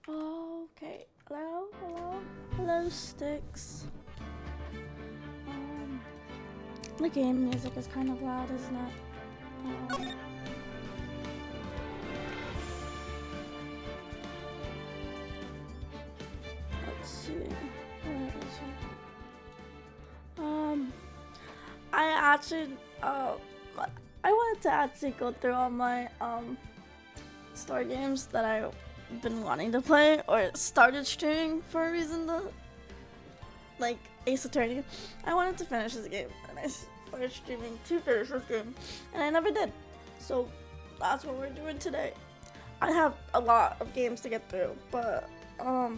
Okay. Hello, hello, hello, sticks. Um, the game music is kind of loud, isn't it? Let's see. Where is it? I actually, I wanted to actually go through all my story games that I've been wanting to play or started streaming for a reason. Like Ace Attorney. I wanted to finish this game, and I started streaming to finish this game, and I never did. So that's what we're doing today. I have a lot of games to get through, but I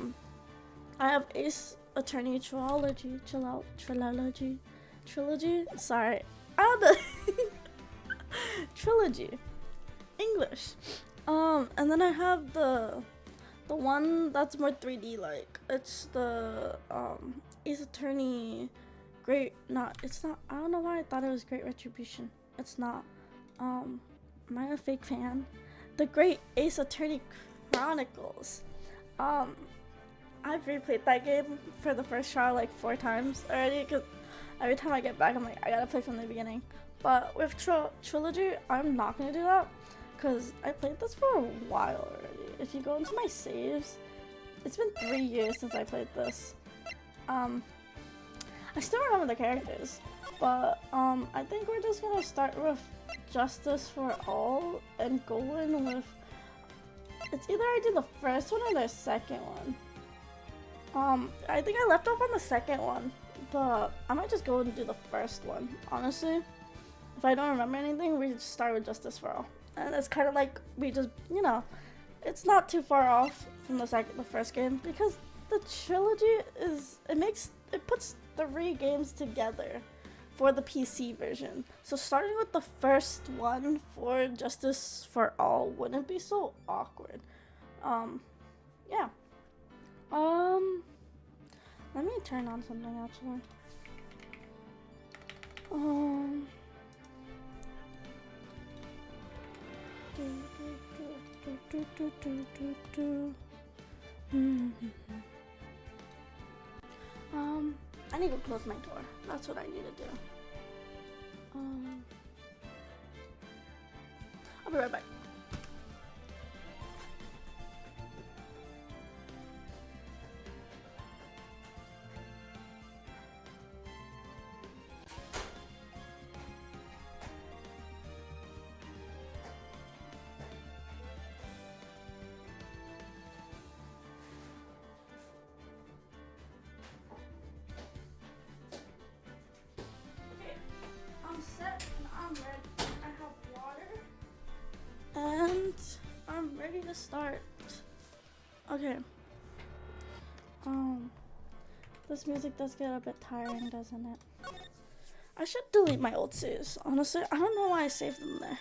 have Ace Attorney trilogy. Sorry, I don't know. Trilogy, English. And then I have the one that's more 3D like. It's the Ace Attorney it's not, I don't know why I thought it was Great Retribution. It's not. Am I a fake fan? The Great Ace Attorney Chronicles. I've replayed that game for the first trial like 4 times already, because every time I get back I'm like, I gotta play from the beginning. But with Trilogy, I'm not gonna do that, because I played this for a while already. If you go into my saves, it's been 3 years since I played this. I still remember the characters, but I think we're just gonna start with Justice for All and go in with, it's either I do the first one or the second one. I think I left off on the second one, but I might just go and do the first one, honestly. If I don't remember anything, we just start with Justice for All. And it's kind of like, we just, it's not too far off from the first game, because the trilogy it puts 3 games together for the PC version. So starting with the first one for Justice for All wouldn't be so awkward. Yeah. Let me turn on something actually. I need to close my door. That's what I need to do. I'll be right back. Set and I'm ready. I have water and I'm ready to start. Okay. This music does get a bit tiring, doesn't it? I should delete my old saves. Honestly, I don't know why I saved them there.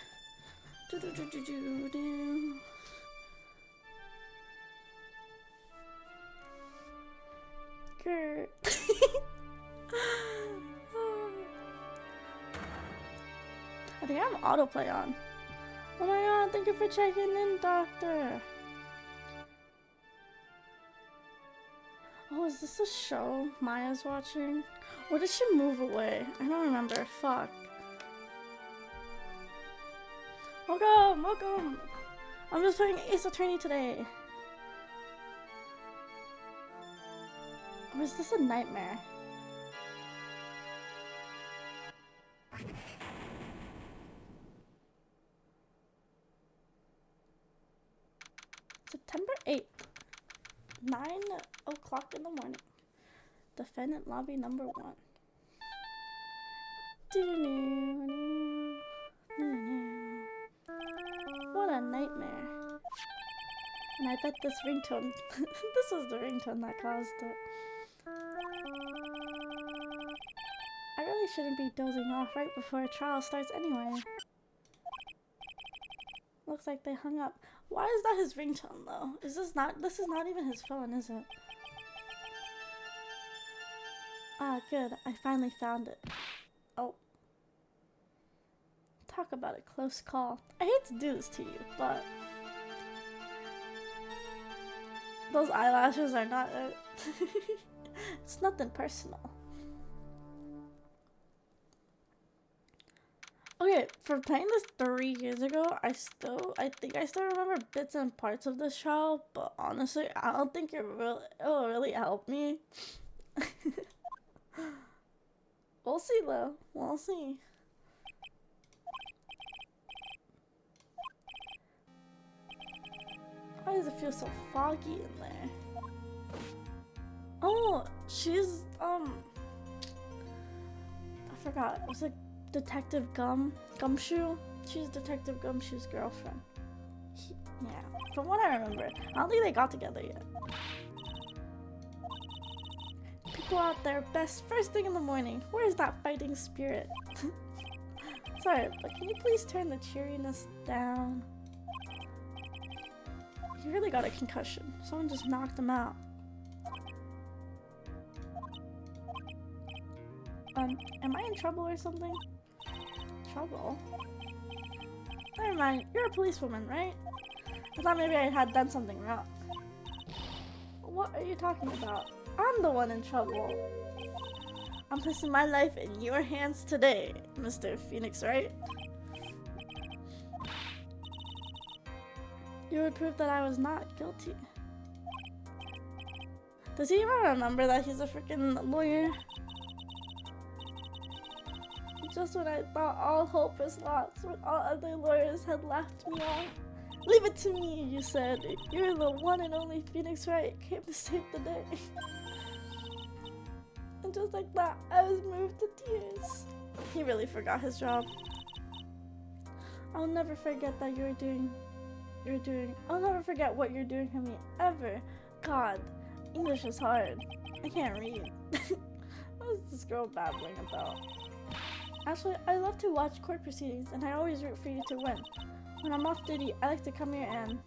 Grr. I think I have autoplay on. Oh my god, thank you for checking in, doctor. Oh, is this a show Maya's watching? Or did she move away? I don't remember. Fuck. Welcome! I'm just playing Ace Attorney today. Or is this a nightmare? September 8th, 9 o'clock in the morning. Defendant lobby number 1. What a nightmare. And I bet this ringtone, this was the ringtone that caused it. I really shouldn't be dozing off right before a trial starts anyway. Looks like they hung up. Why is that his ringtone though? This is not even his phone, is it? Ah, good. I finally found it. Oh. Talk about a close call. I hate to do this to you, but Those eyelashes are not it's nothing personal. Okay, for playing this 3 years ago, I think I still remember bits and parts of this trial, but honestly, I don't think it'll really help me. We'll see though. We'll see. Why does it feel so foggy in there? Oh, she's I forgot. It was like Detective Gumshoe. She's Detective Gumshoe's girlfriend. Yeah, from what I remember. I don't think they got together yet. People out there best first thing in the morning. Where's that fighting spirit? Sorry, but can you please turn the cheeriness down? He really got a concussion. Someone just knocked him out. Am I in trouble or something? Trouble? Never mind, you're a policewoman, right? I thought maybe I had done something wrong. What are you talking about? I'm the one in trouble. I'm placing my life in your hands today, Mr. Phoenix, right? You would prove that I was not guilty. Does he even remember that he's a freaking lawyer? Just when I thought all hope was lost, when all other lawyers had left me off. Leave it to me, you said. You're the one and only Phoenix Wright came to save the day. And just like that, I was moved to tears. He really forgot his job. I'll never forget that I'll never forget what you're doing for me, ever. God, English is hard. I can't read. What is this girl babbling about? Actually, I love to watch court proceedings, and I always root for you to win. When I'm off duty, I like to come here and...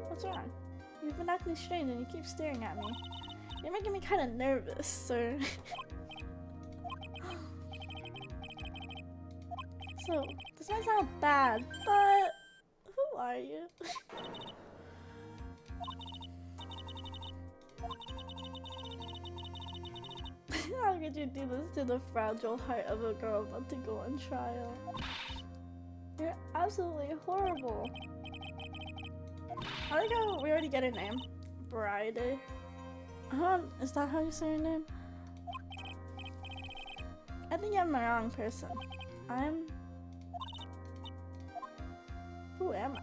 What's wrong? You've been acting strange and you keep staring at me. You're making me kind of nervous, sir. So, this might sound bad, but... Who are you? How could you do this to the fragile heart of a girl about to go on trial? You're absolutely horrible. I like how we already get her name. Bride. Is that how you say her name? I think I'm the wrong person. Who am I?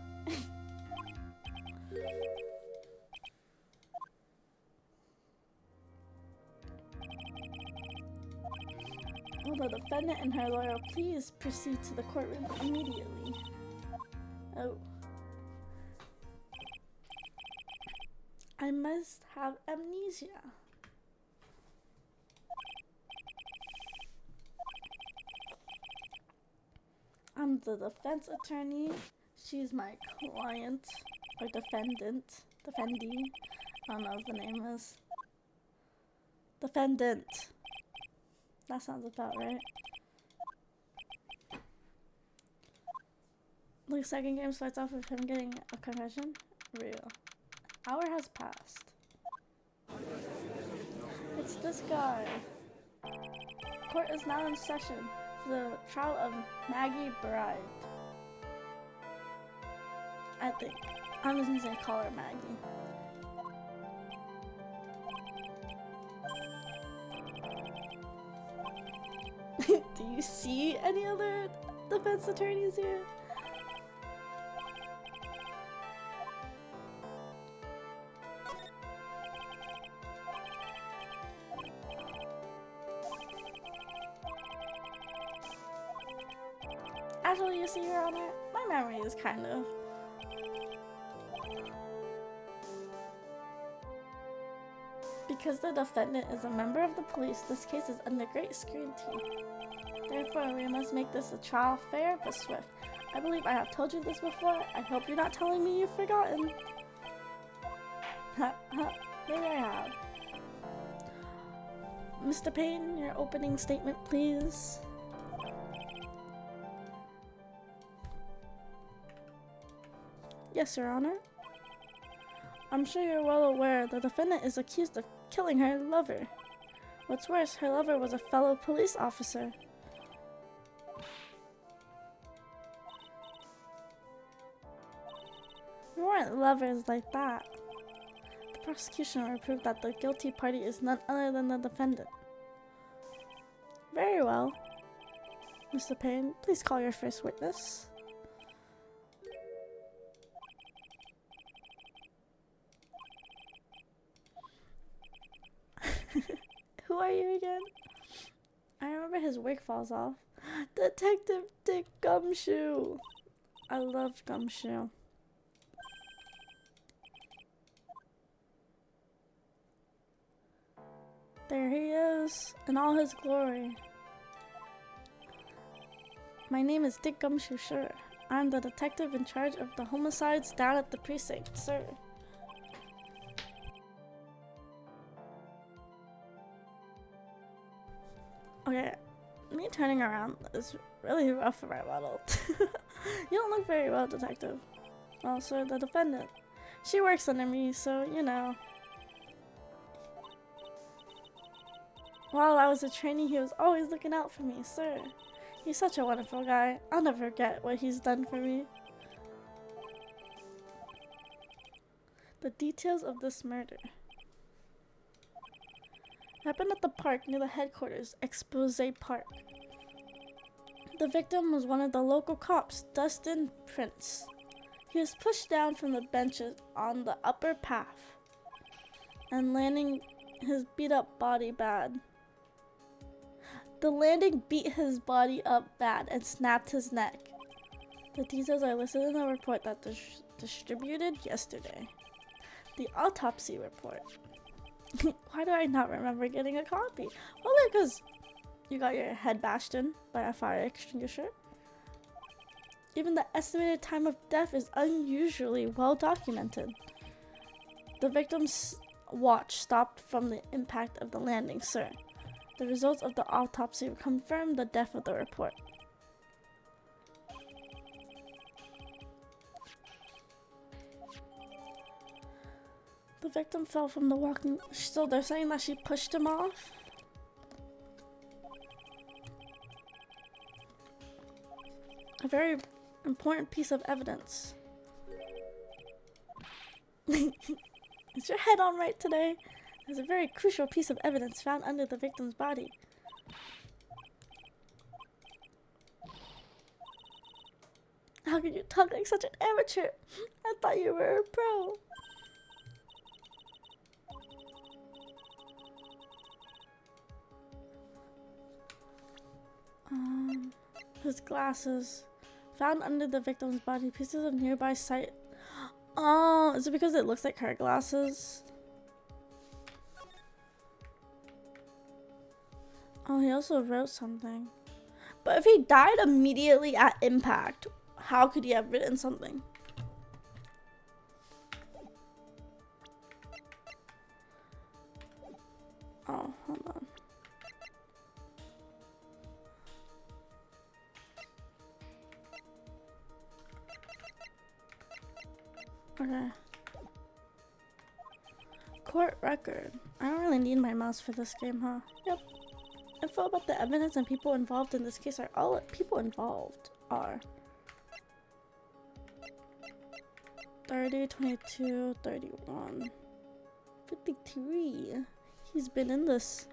Will the defendant and her lawyer please proceed to the courtroom immediately? Oh. I must have amnesia. I'm the defense attorney. She's my client or defendant. Defendee. I don't know what the name is. Defendant. That sounds about right. The second game starts off with him getting a concussion. Real. Hour has passed. It's this guy. Court is now in session for the trial of Maggie Bride. I think. I'm just gonna call her Maggie. Do you see any other defense attorneys here? Actually, you see Your Honor, my memory is kind of... Because the defendant is a member of the police, this case is under great scrutiny. Therefore, we must make this a trial fair but swift. I believe I have told you this before. I hope you're not telling me you've forgotten. Maybe I have. Mr. Payne, your opening statement, please. Yes, Your Honor. I'm sure you're well aware the defendant is accused of killing her lover. What's worse, her lover was a fellow police officer. We weren't lovers like that. The prosecution will prove that the guilty party is none other than the defendant. Very well. Mr. Payne, please call your first witness. Who are you again? I remember his wig falls off. Detective Dick Gumshoe. I loved Gumshoe. There he is, in all his glory. My name is Dick Gumshoe, sir. I'm the detective in charge of the homicides down at the precinct, sir. Okay, me turning around is really rough for my model. You don't look very well, detective. Well, sir, the defendant. She works under me, so, you know. While I was a trainee, he was always looking out for me, sir. He's such a wonderful guy. I'll never forget what he's done for me. The details of this murder happened at the park near the headquarters, Expose Park. The victim was one of the local cops, Dustin Prince. He was pushed down from the benches on the upper path and landing his beat up body bad. The landing beat his body up bad and snapped his neck. The details are listed in the report that distributed yesterday. The autopsy report. Why do I not remember getting a copy? Well, because you got your head bashed in by a fire extinguisher. Even the estimated time of death is unusually well documented. The victim's watch stopped from the impact of the landing, sir. The results of the autopsy confirm the death of the report. The victim fell from the walking... So they're saying that she pushed him off? A very important piece of evidence. Is your head on right today? There's a very crucial piece of evidence found under the victim's body. How could you talk like such an amateur? I thought you were a pro. His glasses. Found under the victim's body. Pieces of nearby site. Oh, is it because it looks like her glasses? Oh, he also wrote something. But if he died immediately at impact, how could he have written something? Oh, hold on. Okay. Court record. I don't really need my mouse for this game, huh? Yep. Info about the evidence and people involved in this case are all people involved are 30, 22, 31, 53. He's been in this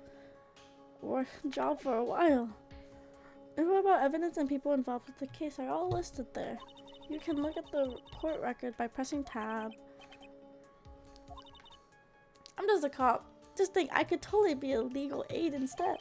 job for a while. Info about evidence and people involved with the case are all listed there. You can look at the court record by pressing tab. I'm just a cop. Just think I could totally be a legal aid instead.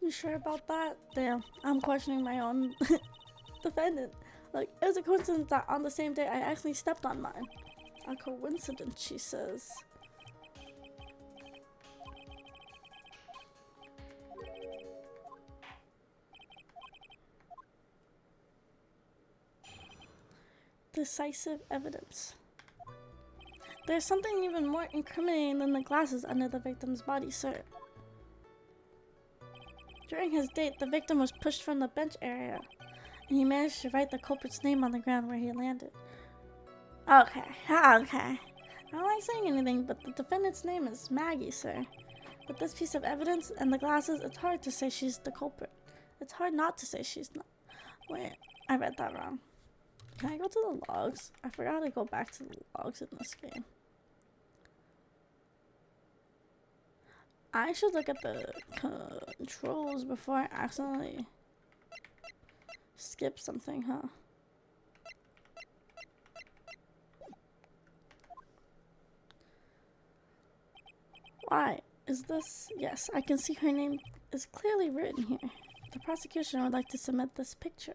You sure about that? Damn, I'm questioning my own defendant. Like, it was a coincidence that on the same day I actually stepped on mine. A coincidence, she says. Decisive evidence. There's something even more incriminating than the glasses under the victim's body, sir. During his date, the victim was pushed from the bench area, and he managed to write the culprit's name on the ground where he landed. Okay. I don't like saying anything, but the defendant's name is Maggie, sir. With this piece of evidence and the glasses, it's hard to say she's the culprit. It's hard not to say she's not. Wait, I read that wrong. Can I go to the logs? I forgot to go back to the logs in this game. I should look at the controls before I accidentally skip something, huh? Why? Is this? Yes, I can see her name is clearly written here. The prosecution would like to submit this picture.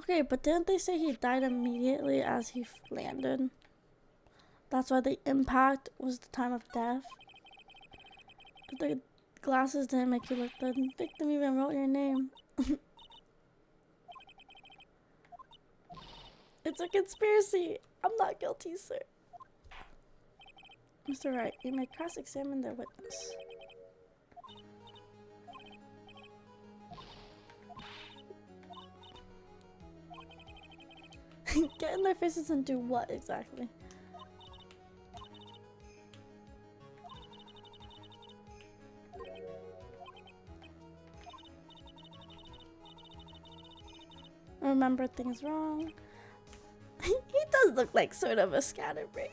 Okay, but didn't they say he died immediately as he landed? That's why the impact was the time of death? But the glasses didn't make you look. The victim even wrote your name. It's a conspiracy. I'm not guilty, sir. Mr. Wright, you may cross-examine the witness. Get in their faces and do what exactly? Remember things wrong. He does look like sort of a scatterbrain.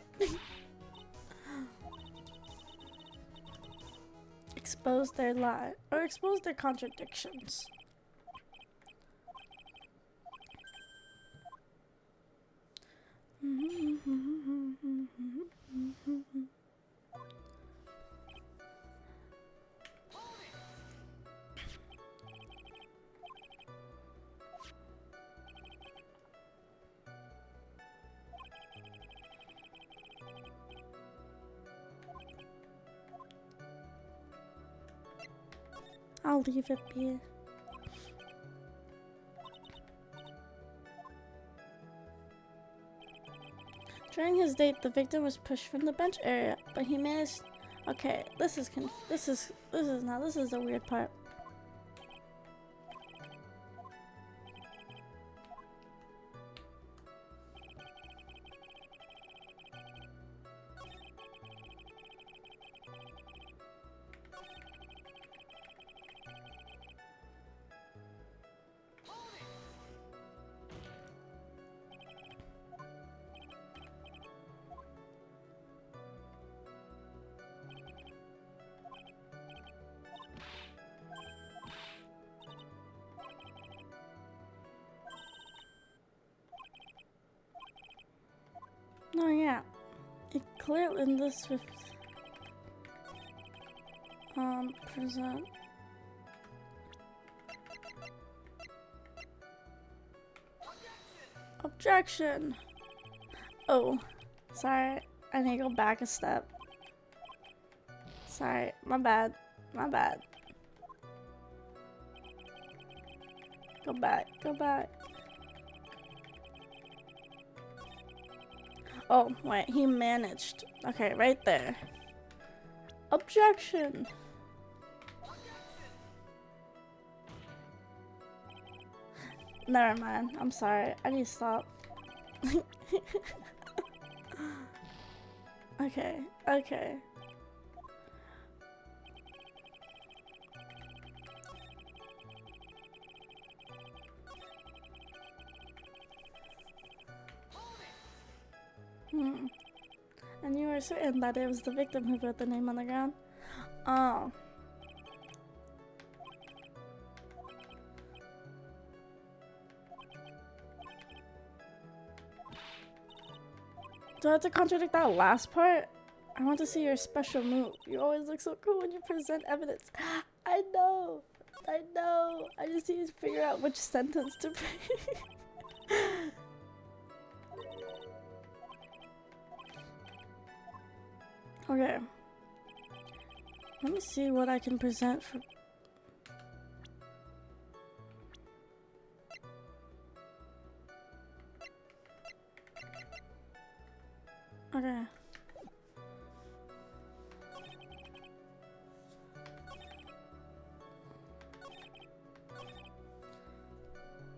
Expose their lie or expose their contradictions. I'll leave it be. During his date, the victim was pushed from the bench area, but he managed. Okay, this is the weird part. No, yeah. It clearly in this with present. Objection. Oh, sorry. I need to go back a step. Sorry, my bad. My bad. Go back. Go back. Oh, wait, he managed. Okay, right there. Objection! Never mind, I'm sorry. I need to stop. Okay, okay. And you were certain that it was the victim who wrote the name on the ground? Oh. Do I have to contradict that last part? I want to see your special move. You always look so cool when you present evidence. I know. I know. I just need to figure out which sentence to bring. Okay. Let me see what I can present for. Okay.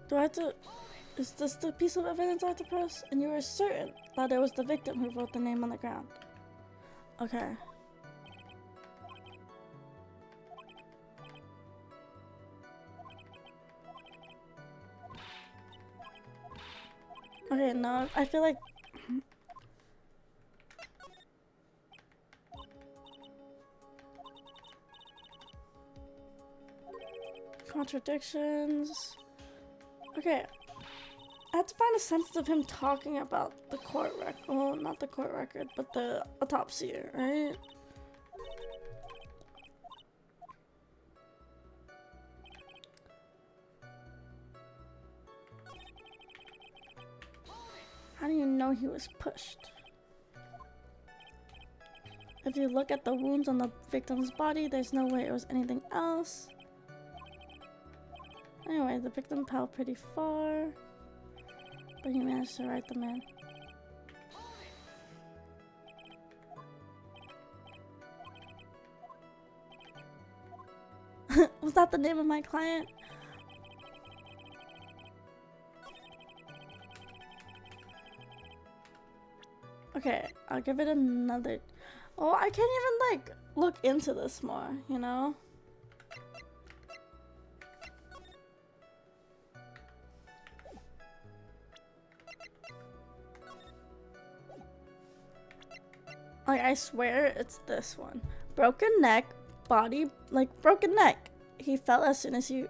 Do I have to? Is this the piece of evidence I have to press? And you were certain that it was the victim who wrote the name on the ground. Okay. Okay, no, I feel like contradictions. Okay. I have to find a sense of him talking about the court record. Well, not the court record, but the autopsy, right? How do you know he was pushed? If you look at the wounds on the victim's body, there's no way it was anything else. Anyway, the victim fell pretty far, but he managed to write them in. Was that the name of my client? Okay, I'll give it another. Oh, I can't even like look into this more, you know? Like, I swear it's this one. Broken neck, body, like broken neck. He fell as soon as you.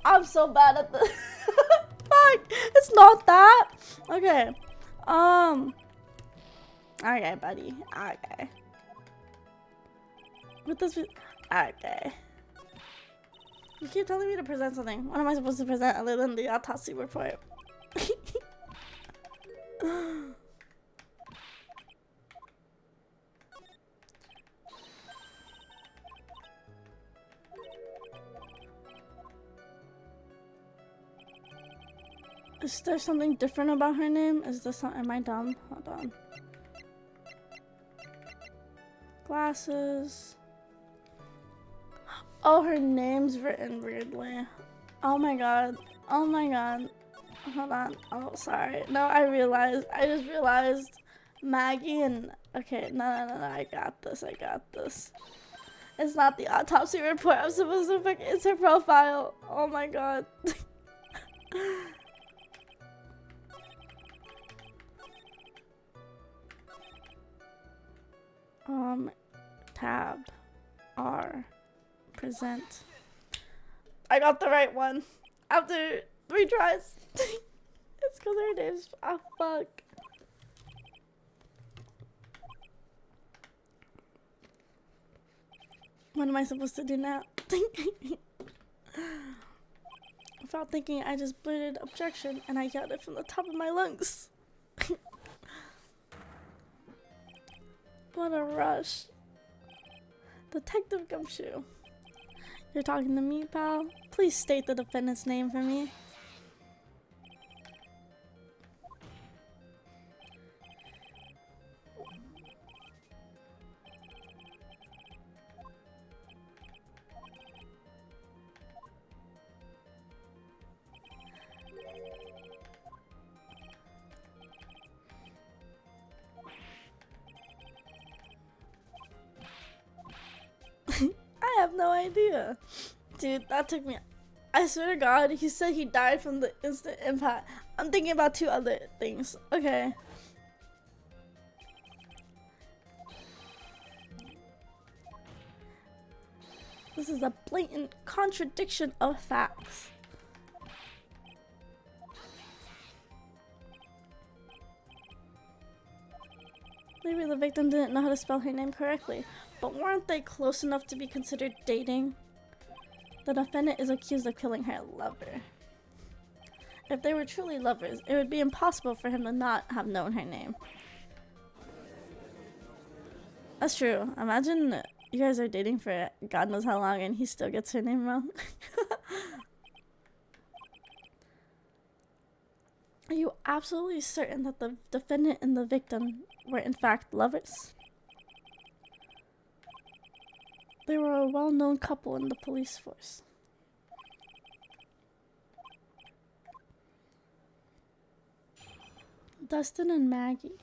I'm so bad at this. Fuck, it's not that. Okay. Okay, buddy. Okay. With this. Okay. You keep telling me to present something. What am I supposed to present other than the autopsy report? Is there something different about her name? Is this not, am I dumb? Hold on. Glasses. Oh, her name's written weirdly. Oh my god. Oh my god. Hold on. Oh, sorry. No, I just realized Maggie and... Okay, no, I got this. It's not the autopsy report. I'm supposed to pick. It's her profile. Oh my god. Tab R. Present. I got the right one. After 3 tries. It's because her name's... Oh, fuck. What am I supposed to do now? Without thinking, I just blurted objection and I yelled it from the top of my lungs. What a rush. Detective Gumshoe. You're talking to me, pal? Please state the defendant's name for me. I have no idea. Dude, that took me... I swear to God, he said he died from the instant impact. I'm thinking about 2 other things. Okay. This is a blatant contradiction of facts. Maybe the victim didn't know how to spell her name correctly, but weren't they close enough to be considered dating? The defendant is accused of killing her lover. If they were truly lovers, it would be impossible for him to not have known her name. That's true. Imagine you guys are dating for God knows how long and he still gets her name wrong. Are you absolutely certain that the defendant and the victim were in fact lovers? They were a well-known couple in the police force. Dustin and Maggie.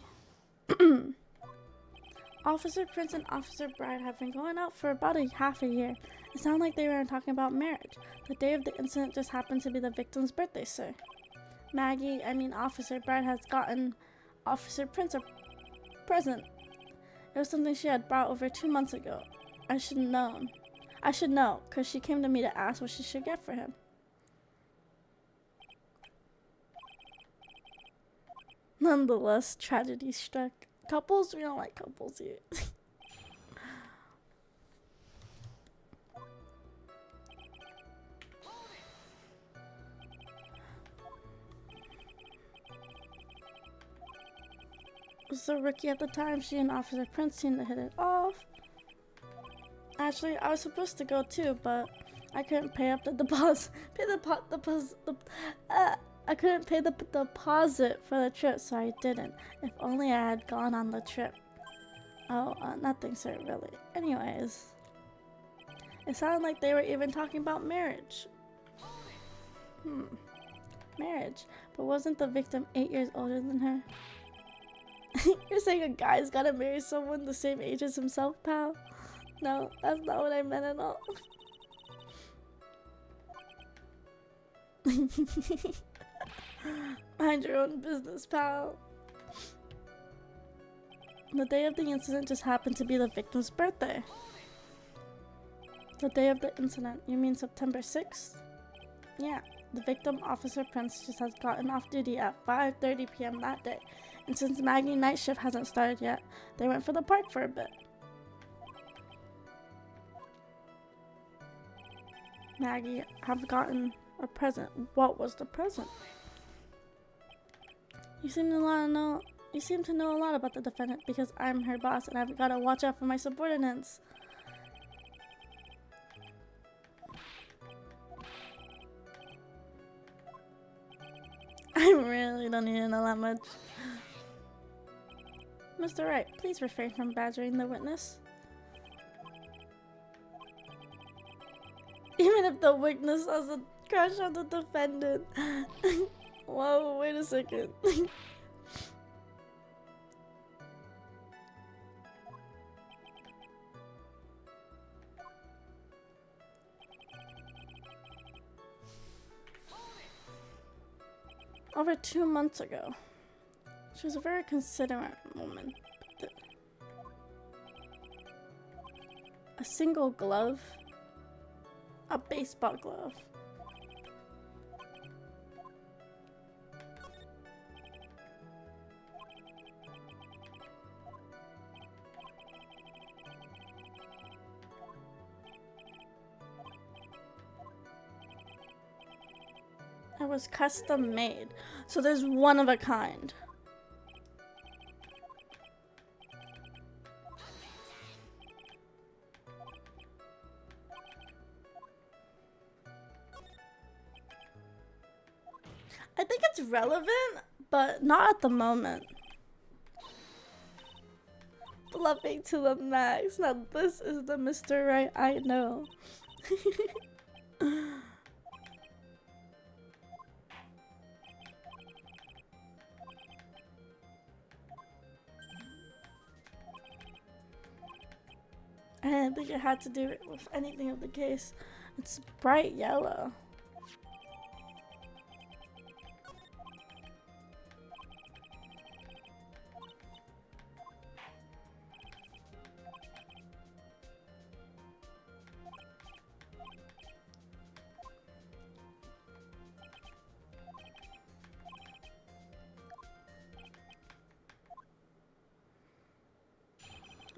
Officer Prince and Officer Bride have been going out for about half a year. It sounded like they were talking about marriage. The day of the incident just happened to be the victim's birthday, sir. Officer Bride has gotten Officer Prince a present. It was something she had brought over 2 months ago. I should know, because she came to me to ask what she should get for him. Nonetheless, tragedy struck. Couples? We don't like couples here. Was a rookie at the time. She and Officer Prince seemed to hit it off. Actually, I was supposed to go too, but I couldn't pay up the deposit. I couldn't pay the deposit for the trip, so I didn't. If only I had gone on the trip. Oh, nothing, sir, really. Anyways, it sounded like they were even talking about marriage. Marriage. But wasn't the victim 8 years older than her? You're saying a guy's gotta marry someone the same age as himself, pal? No, that's not what I meant at all. Mind your own business, pal. The day of the incident just happened to be the victim's birthday. The day of the incident? You mean September 6th? Yeah. The victim, Officer Prince, just has gotten off duty at 5:30 p.m. that day. And since Maggie's night shift hasn't started yet, they went for the park for a bit. Maggie have gotten a present. What was the present? You seem to know a lot about the defendant because I'm her boss and I've got to watch out for my subordinates. I really don't need to know that much. Mr. Wright, please refrain from badgering the witness. Even if the witness has a crush on the defendant. Whoa, wait a second. Over 2 months ago. She was a very considerate woman. A single glove? A baseball glove. It was custom made, so there's one of a kind. I think it's relevant, but not at the moment. Fluffing to the max. Now this is the Mr. Right I know. I didn't think it had to do with anything of the case. It's bright yellow.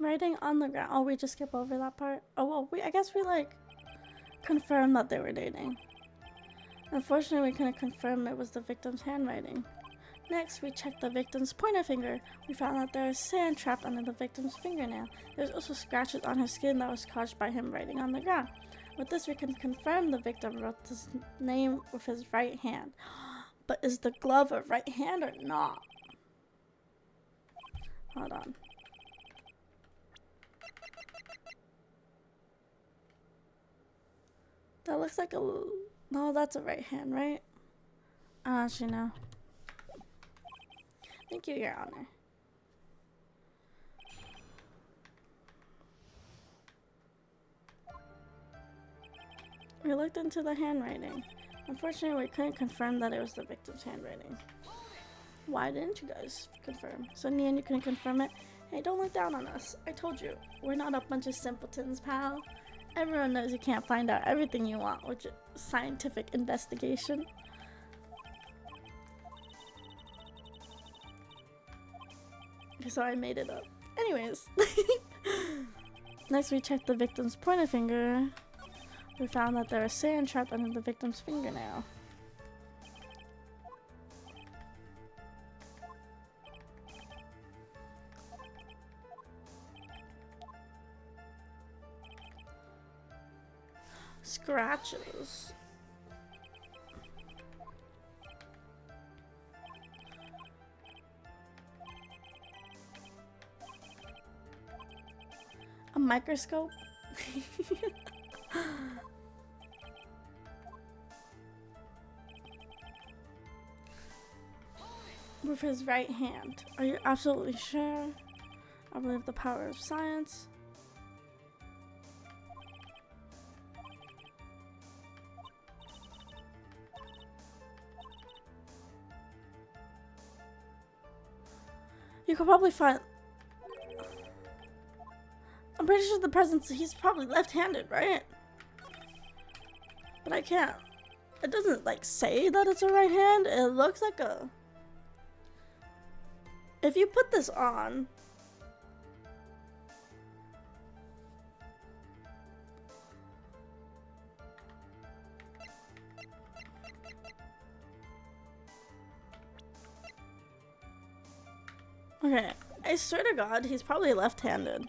Writing on the ground. Oh, we just skip over that part. Oh well, I guess we like confirmed that they were dating. Unfortunately, we couldn't confirm it was the victim's handwriting. Next, we checked the victim's pointer finger. We found that there is sand trapped under the victim's fingernail. There's also scratches on her skin that was caused by him writing on the ground. With this, we can confirm the victim wrote his name with his right hand. But is the glove a right hand or not? Hold on. That looks like a... No, that's a right hand, right? I don't actually know. Thank you, Your Honor. We looked into the handwriting. Unfortunately, we couldn't confirm that it was the victim's handwriting. Why didn't you guys confirm? So, Nian, you couldn't confirm it? Hey, don't look down on us. I told you, we're not a bunch of simpletons, pal. Everyone knows you can't find out everything you want with scientific investigation. So I made it up. Anyways. Next, we checked the victim's pointer finger. We found that there was sand trapped under the victim's fingernail. Scratches. A microscope? With his right hand. Are you absolutely sure? I believe the power of science. You could probably find... I'm pretty sure the president, he's probably left-handed, right? But I can't... It doesn't, like, say that it's a right hand. It looks like a... If you put this on... Okay, I swear to God, he's probably left-handed.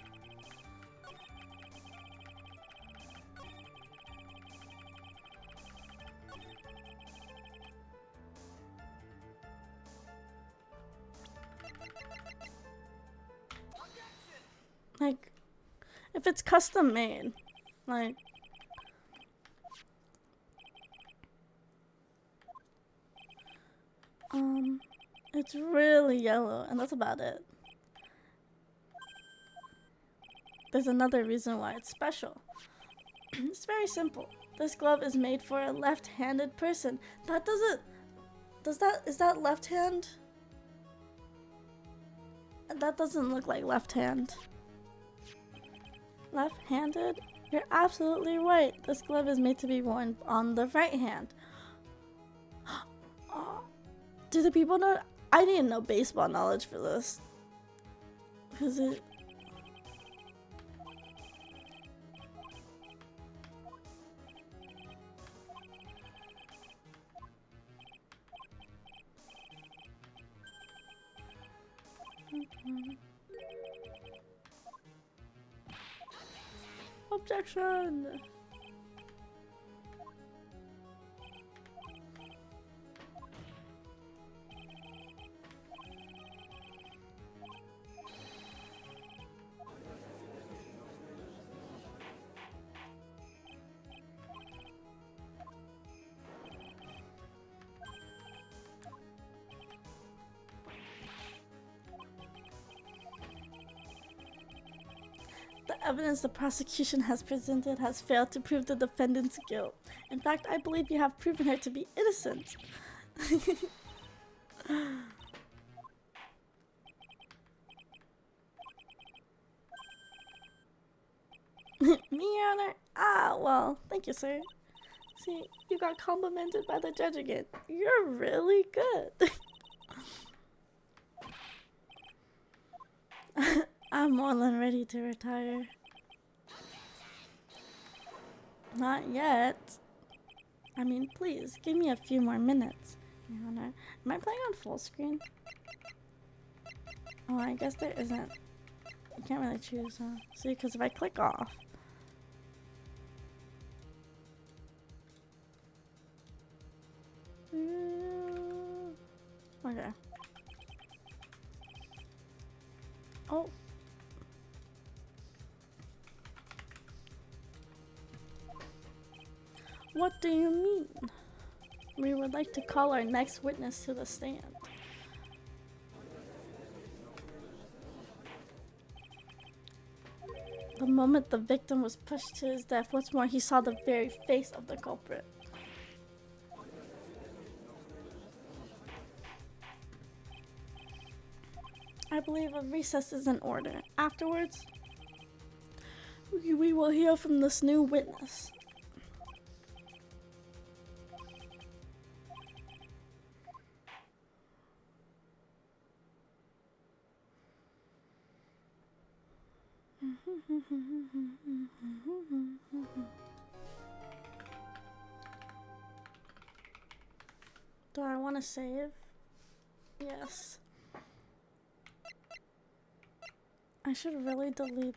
Like, if it's custom made, like... It's really yellow, and that's about it. There's another reason why it's special. It's very simple. This glove is made for a left-handed person. That doesn't... Is that left hand? That doesn't look like left hand. Left-handed? You're absolutely right. This glove is made to be worn on the right hand. Do the people know? I didn't know baseball knowledge for this. Because it... Objection! The evidence the prosecution has presented has failed to prove the defendant's guilt. In fact, I believe you have proven her to be innocent. Me, Your Honor? Ah, well, thank you, sir. See, you got complimented by the judge again. You're really good. I'm more than ready to retire. Not yet. I mean, please, give me a few more minutes, Your Honor. Am I playing on full screen? Oh, I guess there isn't. You can't really choose, huh? See, because if I click off... Okay. Oh. What do you mean? We would like to call our next witness to the stand. The moment the victim was pushed to his death, what's more, he saw the very face of the culprit. I believe a recess is in order. Afterwards, we will hear from this new witness. Do I want to save? Yes. I should really delete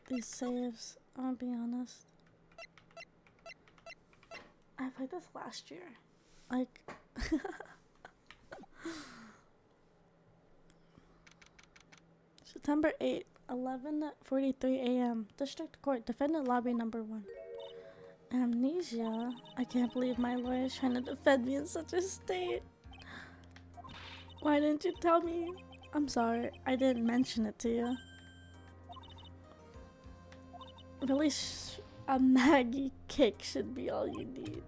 these saves, I'll be honest. I played this last year. Like... September 8th, 11:43 a.m. District Court, Defendant Lobby number 1. Amnesia? I can't believe my lawyer is trying to defend me in such a state. Why didn't you tell me? I'm sorry, I didn't mention it to you. Really, a Maggie cake should be all you need.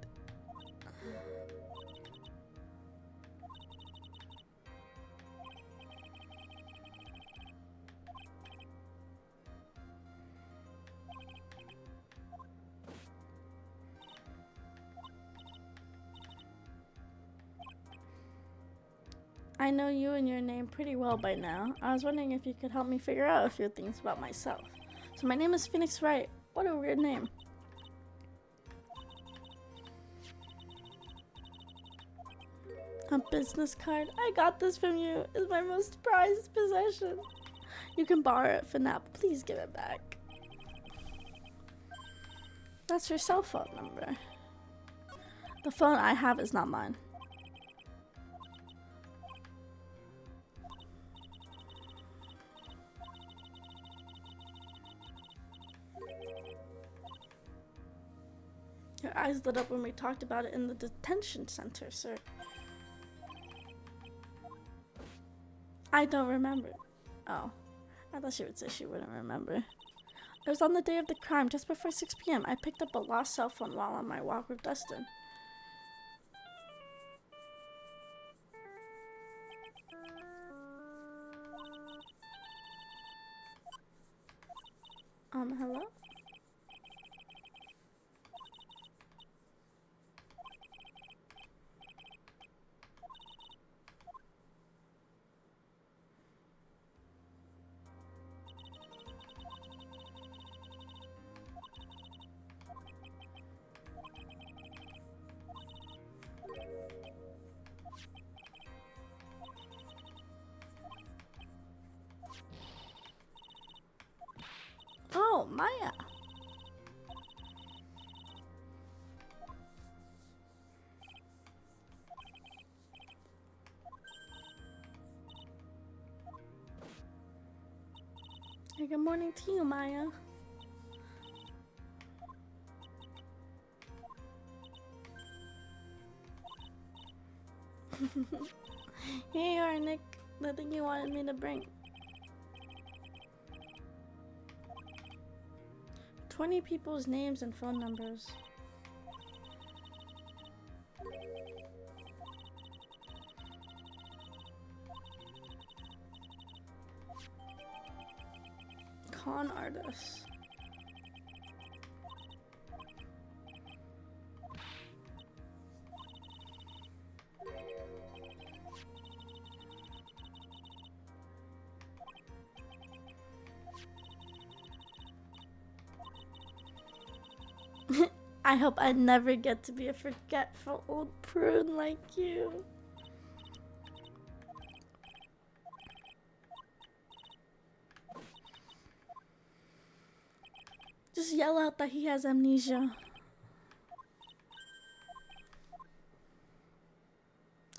I know you and your name pretty well by now. I was wondering if you could help me figure out a few things about myself. So my name is Phoenix Wright. What a weird name. A business card? I got this from you. It's my most prized possession. You can borrow it for now. Please give it back. That's your cell phone number. The phone I have is not mine. Your eyes lit up when we talked about it in the detention center, sir. I don't remember. Oh, I thought she would say she wouldn't remember. It was on the day of the crime, just before 6 p.m. I picked up a lost cell phone while on my walk with Dustin. Hello? Oh, Maya. Hey, good morning to you, Maya. Here you are, Nick. The thing you wanted me to bring. 20 people's names and phone numbers. Con artists. I hope I never get to be a forgetful old prune like you. Just yell out that he has amnesia.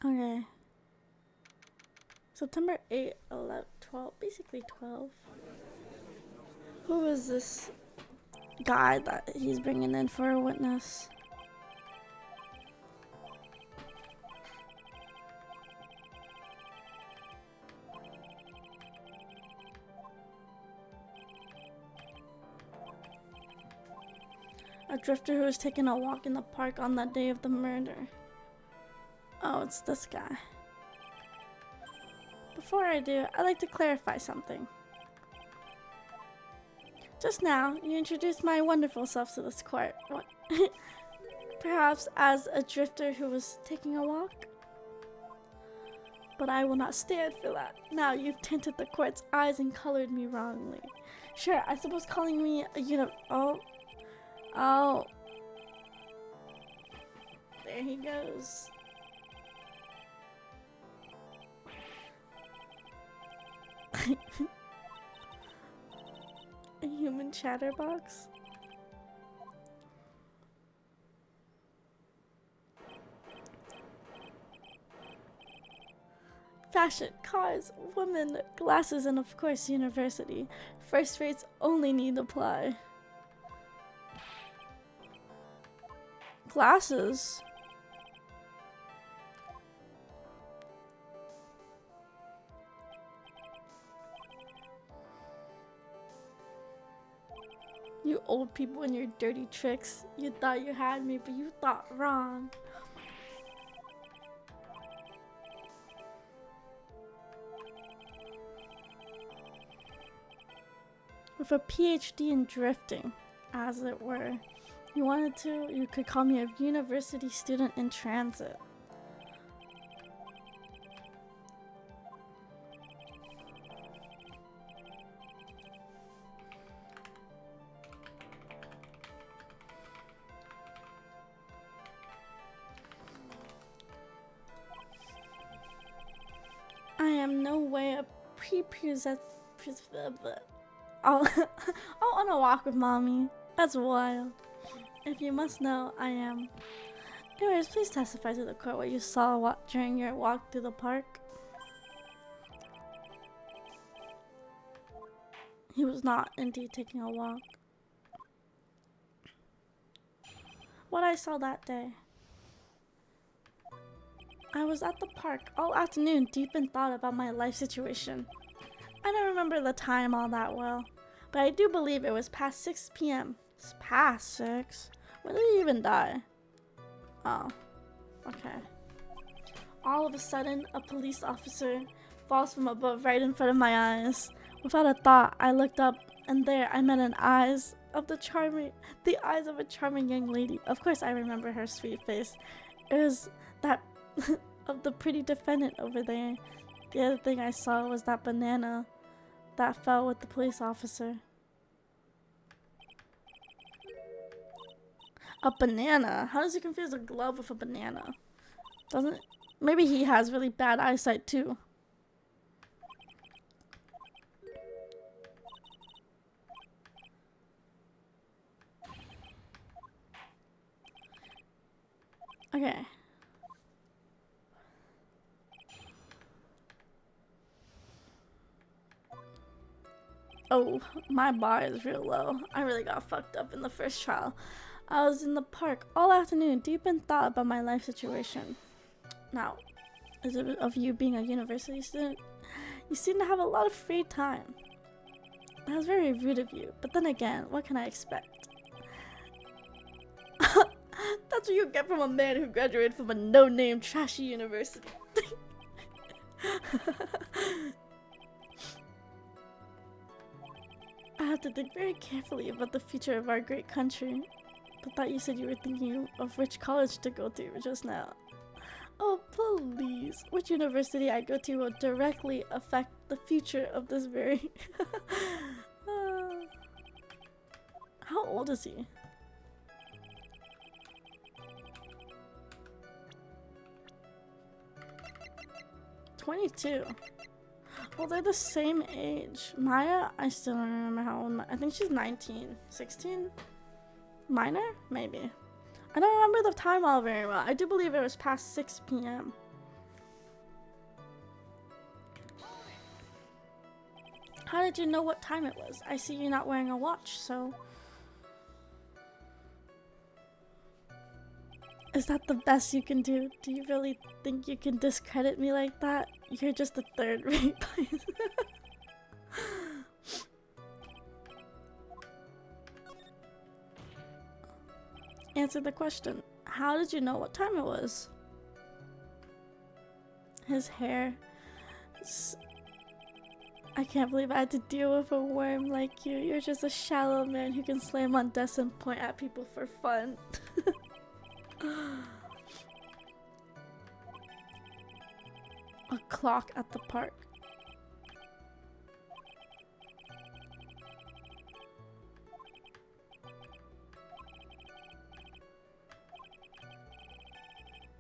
Okay. September 8, 11, 12, basically 12. Who is this guy that he's bringing in for a witness? A drifter who was taking a walk in the park on that day of the murder. Oh, it's this guy. Before I do, I'd like to clarify something. Just now, you introduced my wonderful self to this court. What? Perhaps as a drifter who was taking a walk? But I will not stand for that. Now you've tinted the court's eyes and colored me wrongly. Sure, I suppose calling me a Oh. There he goes. A human chatterbox? Fashion, cars, women, glasses, and of course university. First rates only need apply. Glasses? You old people and your dirty tricks. You thought you had me, but you thought wrong. With a PhD in drifting, as it were. You wanted to, you could call me a university student in transit. I am no way a I'll on a walk with mommy. That's wild. If you must know, I am. Anyways, please testify to the court what you saw during your walk through the park. He was not indeed taking a walk. What I saw that day. I was at the park all afternoon, deep in thought about my life situation. I don't remember the time all that well, but I do believe it was past 6 p.m. It's past 6? When did he even die? Oh, okay. All of a sudden, a police officer falls from above right in front of my eyes. Without a thought, I looked up, and there I met the eyes of a charming young lady. Of course, I remember her sweet face. It was that of the pretty defendant over there. The other thing I saw was that banana that fell with the police officer. A banana? How does he confuse a glove with a banana? Doesn't... Maybe he has really bad eyesight too. Okay. Oh, my bar is real low. I really got fucked up in the first trial. I was in the park all afternoon, deep in thought about my life situation. Now, is it of you being a university student? You seem to have a lot of free time. That was very rude of you, but then again, what can I expect? That's what you get from a man who graduated from a no-name trashy university. I have to think very carefully about the future of our great country. But thought you said you were thinking of which college to go to just now. Oh, please. Which university I go to will directly affect the future of this very... How old is he? 22. Well, they're the same age. Maya, I still don't remember how old. I think she's 19. 16? Minor? Maybe. I don't remember the time all very well. I do believe it was past 6 p.m. How did you know what time it was? I see you're not wearing a watch, so... Is that the best you can do? Do you really think you can discredit me like that? You're just a third-rate person. Answer the question. How did you know what time it was? His hair. I can't believe I had to deal with a worm like you. You're just a shallow man who can slam on desks and point at people for fun. A clock at the park.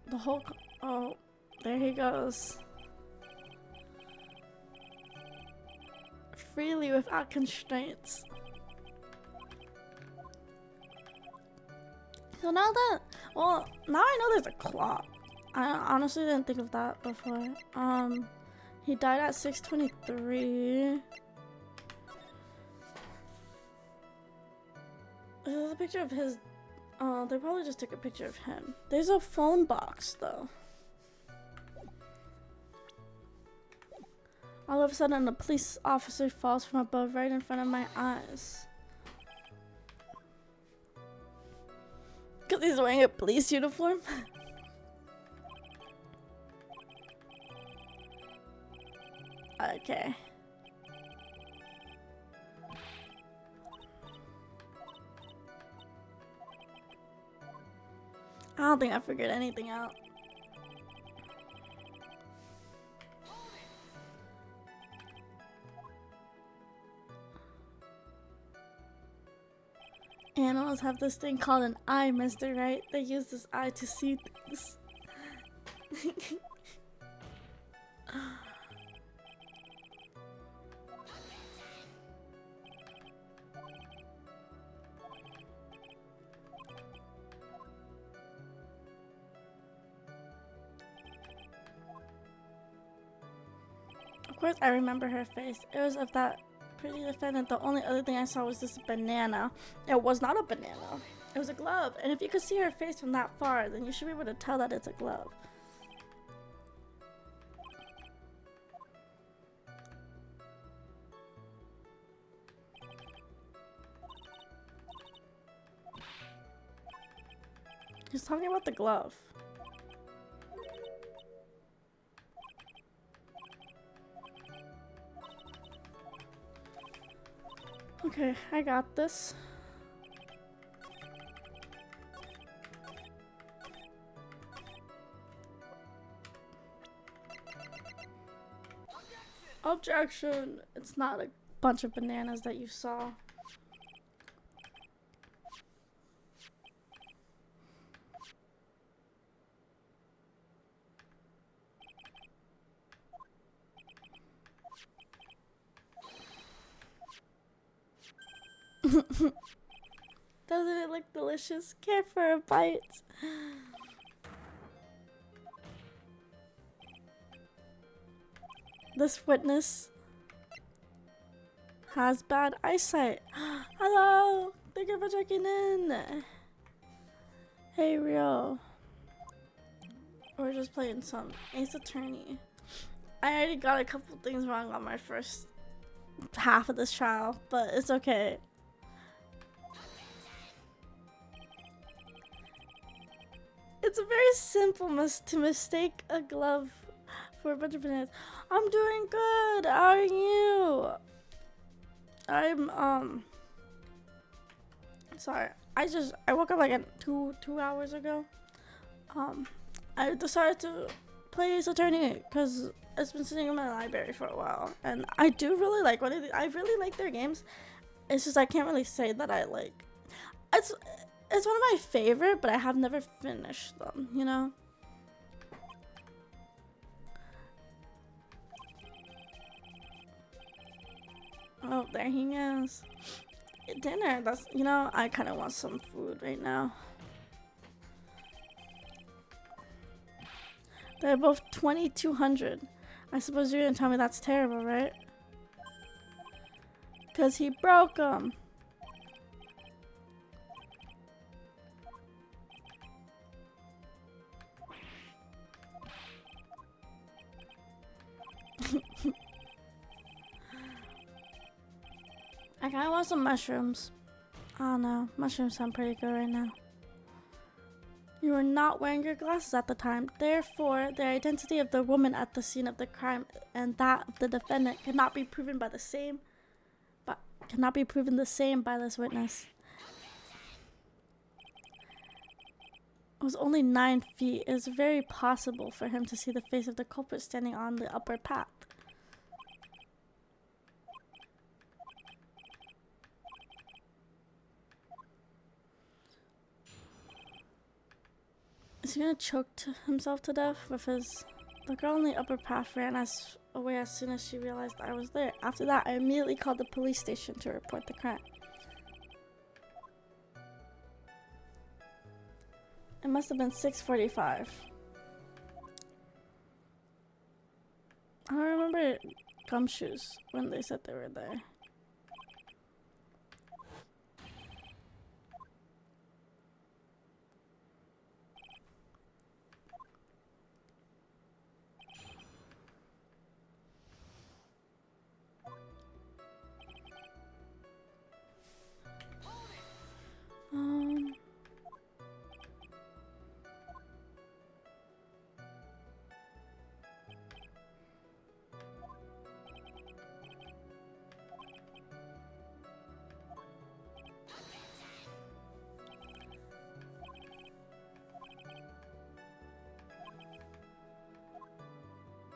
The whole oh, there he goes. Freely without constraints. So now that, well, now I know there's a clock. I honestly didn't think of that before. He died at 6:23. There's a picture of his. Oh, they probably just took a picture of him. There's a phone box though. All of a sudden, a police officer falls from above right in front of my eyes. Because he's wearing a police uniform? Okay. I don't think I figured anything out. Animals have this thing called an eye, Mr. Right? They use this eye to see things. Of course, I remember her face. It was of that pretty defendant. The only other thing I saw was this banana. It was not a banana. It was a glove. And if you could see her face from that far, then you should be able to tell that it's a glove. He's talking about the glove. Okay, I got this. Objection! It's not a bunch of bananas that you saw. Doesn't it look delicious? Care for a bite? This witness has bad eyesight. Hello! Thank you for checking in. Hey, Rio. We're just playing some Ace Attorney. I already got a couple things wrong on my first half of this trial, but it's okay. It's a very simple to mistake a glove for a bunch of bananas. I'm doing good. How are you? I'm sorry. I woke up like two hours ago. I decided to play Ace Attorney because it's been sitting in my library for a while, and I do really like I really like their games. It's just I can't really say that I like. It's one of my favorite, but I have never finished them, you know? there he is. Dinner. That's, you know, I kind of want some food right now. They're both 2,200. I suppose you're gonna tell me that's terrible, right? Cause he broke them. I kinda want some mushrooms. Oh no, mushrooms sound pretty good right now. You were not wearing your glasses at the time. Therefore, the identity of the woman at the scene of the crime and that of the defendant cannot be proven by the same, by this witness. It was only 9 feet. It is very possible for him to see the face of the culprit standing on the upper path. Is he gonna choke himself to death with his... The girl on the upper path ran away as soon as she realized I was there. After that, I immediately called the police station to report the crime. It must have been 6:45. I don't remember Gumshoes when they said they were there.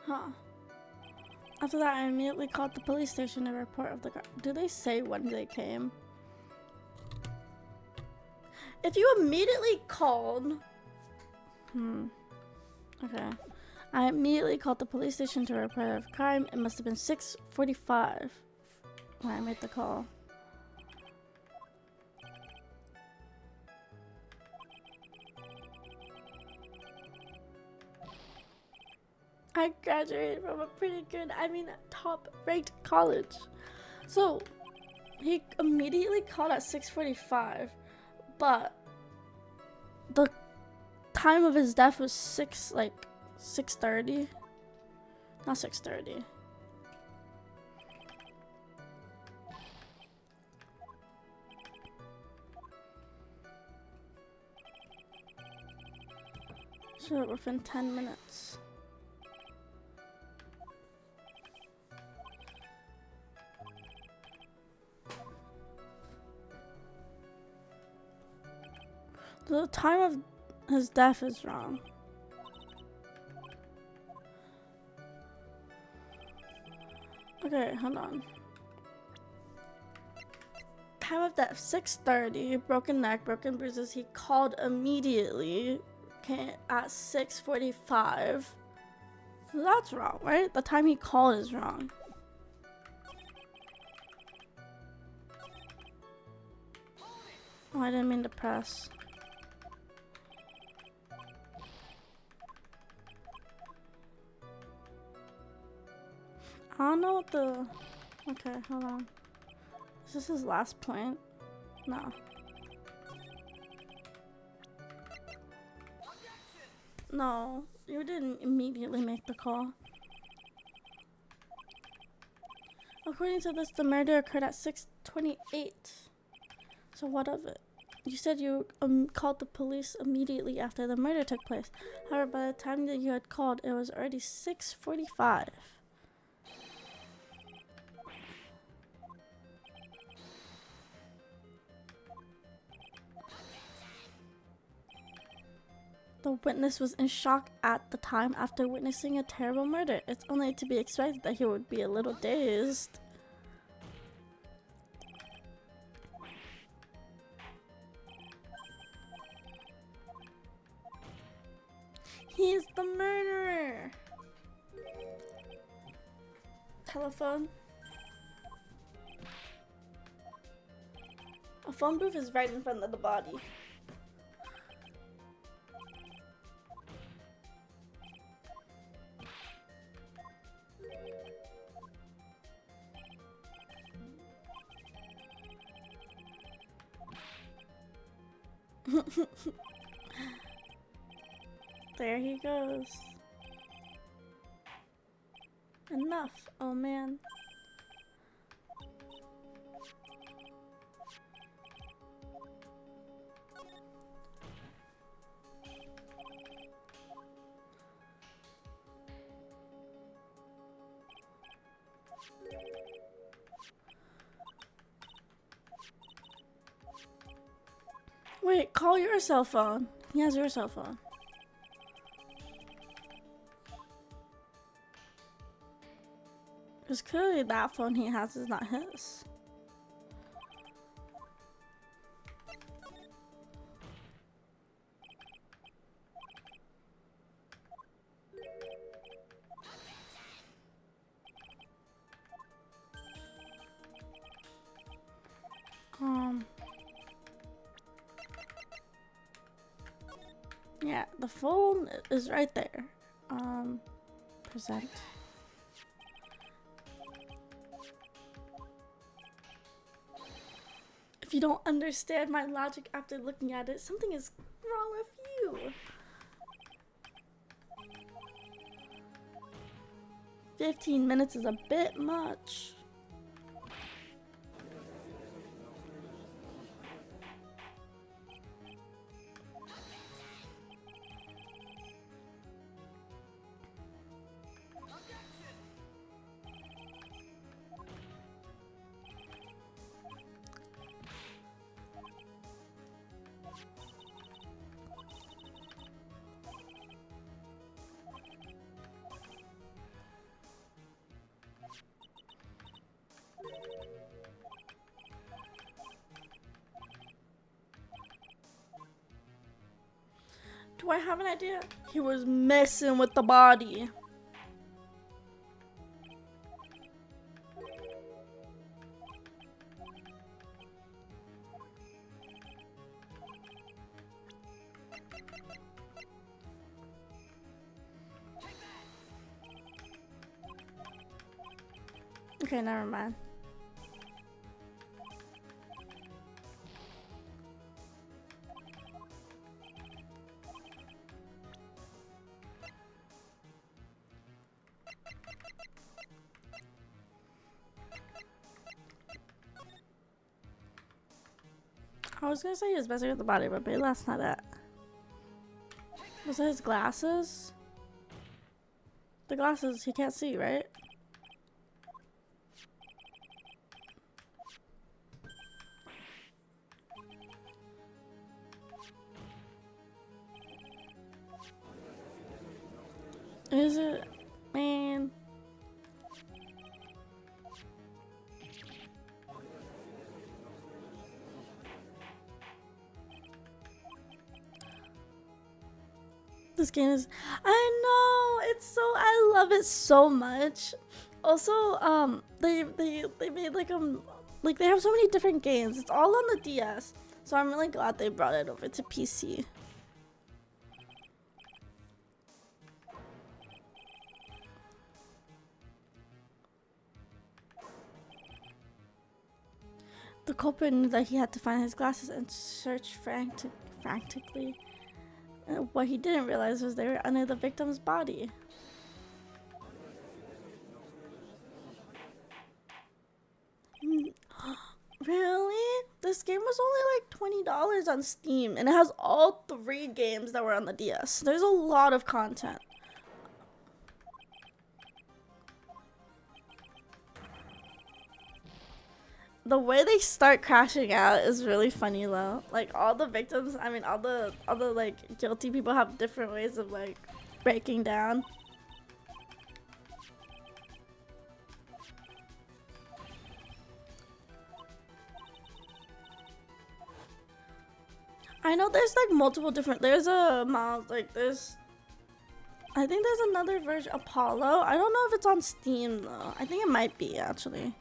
Huh. After that, I immediately called the police station to report of the crime. Do they say when they came? If you immediately called... Okay. I immediately called the police station to report of crime. It must have been 6:45 when I made the call. I graduated from a pretty good, top-ranked college. So, he immediately called at 6:45, but the time of his death was 6:30. Not 6:30. So, within 10 minutes. The time of his death is wrong. Okay, hold on. Time of death, 6:30. Broken neck, broken bruises. He called immediately. Okay, at 6:45. That's wrong, right? The time he called is wrong. Oh, I didn't mean to press. I don't know what the... Okay, hold on. Is this his last point? No. No, you didn't immediately make the call. According to this, the murder occurred at 6:28. So what of it? You said you called the police immediately after the murder took place. However, by the time that you had called, it was already 6:45. The witness was in shock at the time after witnessing a terrible murder. It's only to be expected that he would be a little dazed. He's the murderer! Telephone. A phone booth is right in front of the body. There he goes. Enough. Oh man. Wait, call your cell phone. He has your cell phone. Because clearly that phone he has is not his. Yeah, the phone is right there. Present. If you don't understand my logic after looking at it, something is wrong with you. 15 minutes is a bit much. Do I have an idea? He was messing with the body. Okay, never mind. I was gonna say he was messing with the body, but maybe that's not it. Was it his glasses? The glasses he can't see, right? Is it? Man. This game is, I know, it's so, I love it so much. Also, they made like they have so many different games. It's all on the DS, so I'm really glad they brought it over to PC. The culprit knew that he had to find his glasses and search frantically. What he didn't realize was they were under the victim's body. Really? This game was only like $20 on Steam, and it has all 3 games that were on the DS. There's a lot of content. The way they start crashing out is really funny though. Like all the victims, I mean all the like guilty people have different ways of like breaking down. I know there's like multiple different, there's a mouse, like there's, I think there's another version, Apollo. I don't know if it's on Steam though. I think it might be actually.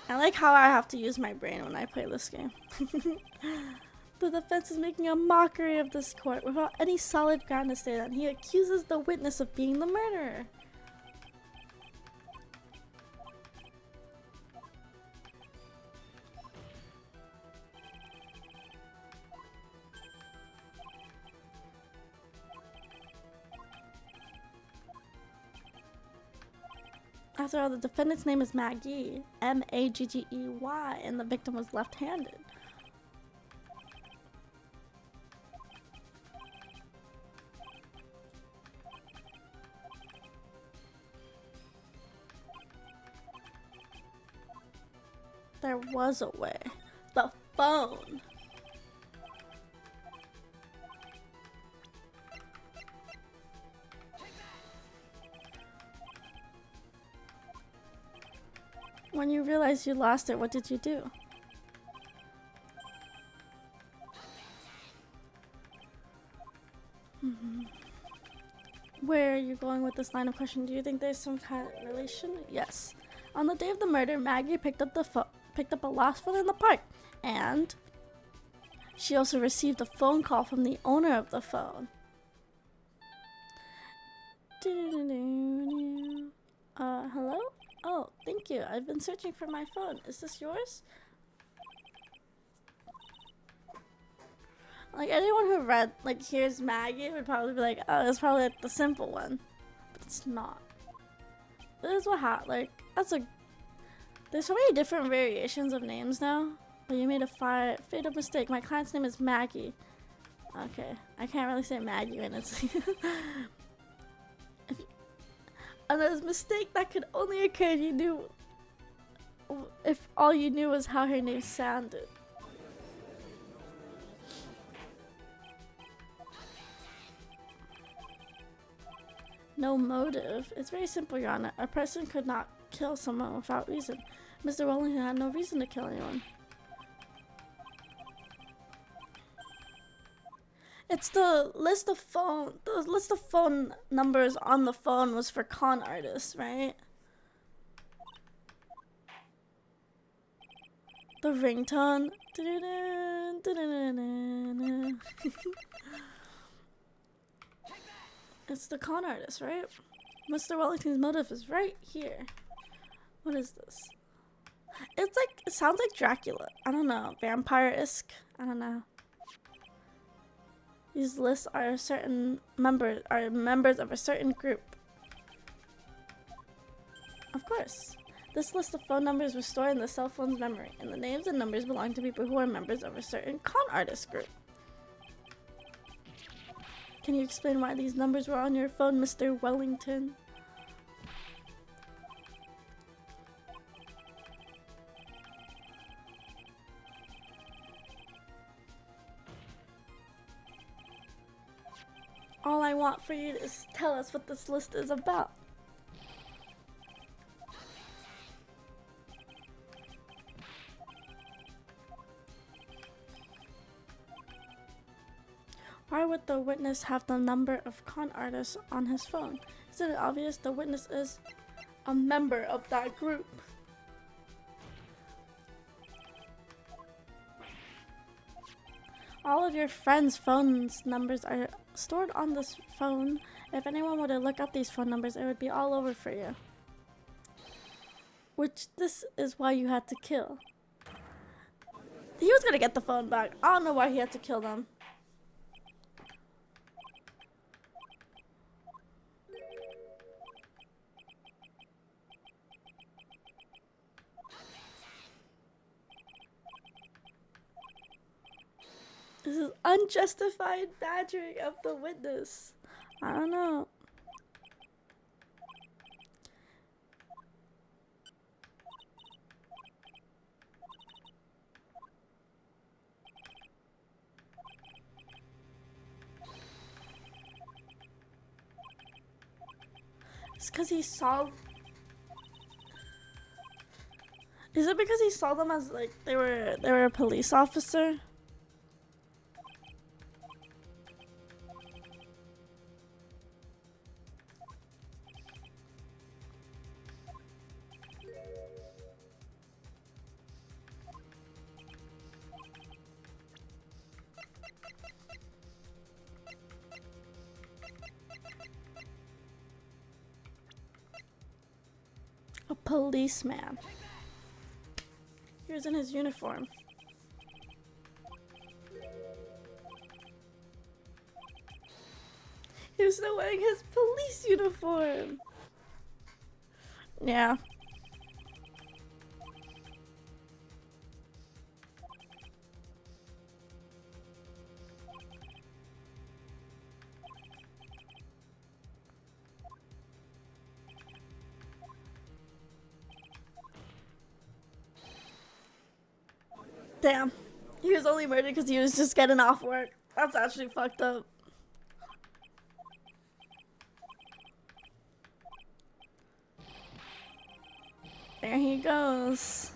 I like how I have to use my brain when I play this game. The defense is making a mockery of this court without any solid ground to stand on. He accuses the witness of being the murderer. After all, the defendant's name is Maggie, M-A-G-G-E-Y, and the victim was left-handed. There was a way. The phone. When you realized you lost it, what did you do? Where are you going with this line of question? Do you think there's some kind of relation? Yes. On the day of the murder, Maggie picked up a lost phone in the park, and she also received a phone call from the owner of the phone. Hello? Oh, thank you. I've been searching for my phone. Is this yours? Like, anyone who read, like, here's Maggie would probably be like, oh, it's probably like the simple one. But it's not. This is what like, there's so many different variations of names now. But you made a fatal mistake. My client's name is Maggie. Okay, I can't really say Maggie when it's... And there's a mistake that could only occur if all you knew was how her name sounded. No motive. It's very simple, Your Honor. A person could not kill someone without reason. Mr. Wellington had no reason to kill anyone. It's the list of phone numbers on the phone was for con artists, right? The ringtone. It's the con artist, right? Mr. Wellington's motive is right here. What is this? It's like, it sounds like Dracula. I don't know. Vampire-esque. I don't know. These lists are members of a certain group. Of course. This list of phone numbers was stored in the cell phone's memory, and the names and numbers belong to people who are members of a certain con artist group. Can you explain why these numbers were on your phone, Mr. Wellington? All I want for you is tell us what this list is about. Why would the witness have the number of con artists on his phone? Isn't it obvious the witness is a member of that group? All of your friends' phones numbers are stored on this phone. If anyone were to look up these phone numbers, it would be all over for you. Which this is why you had to kill. He was gonna get the phone back. I don't know why he had to kill them. This is unjustified badgering of the witness. I don't know. It's because he saw... Is it because he saw them as like they were a police officer? policeman. He was in his uniform. He was still wearing his police uniform. Yeah. Damn. He was only murdered because he was just getting off work. That's actually fucked up. There he goes.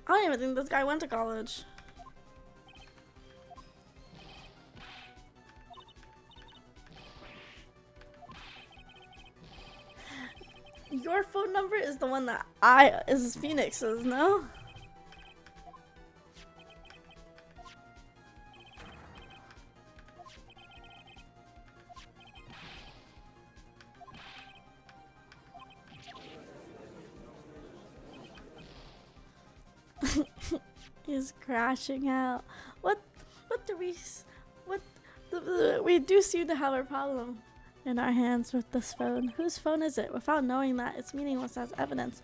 I don't even think this guy went to college. Your phone number is the one that is Phoenix's, no? He's crashing out. We do seem to have a problem in our hands with this phone. Whose phone is it? Without knowing that, it's meaningless as evidence.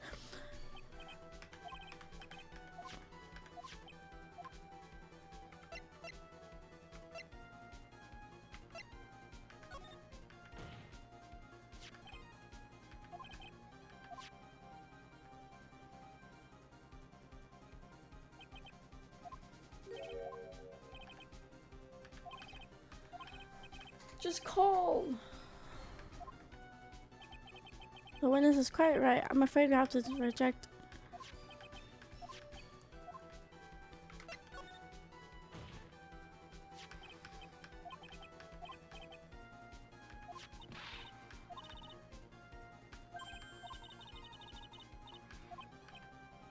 Just call. The witness is quite right. I'm afraid we have to reject.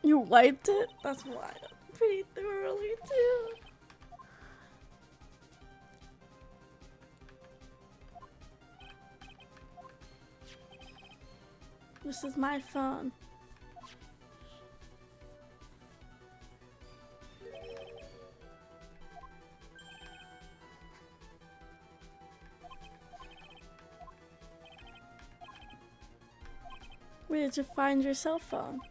You wiped it? That's wild. Pretty thoroughly too. This is my phone. Where did you find your cell phone?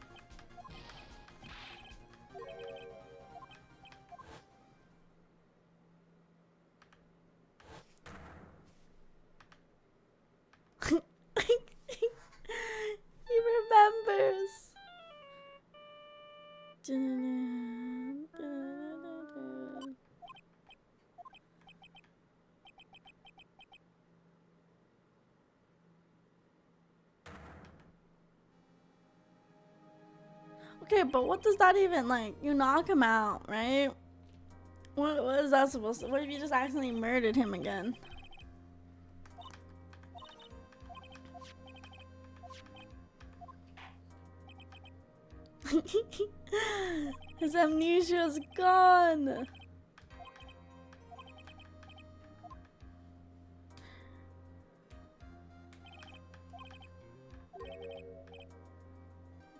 Remembers. Okay, but what does that even like? You knock him out, right? What is that supposed to? What if you just accidentally murdered him again? His amnesia's gone.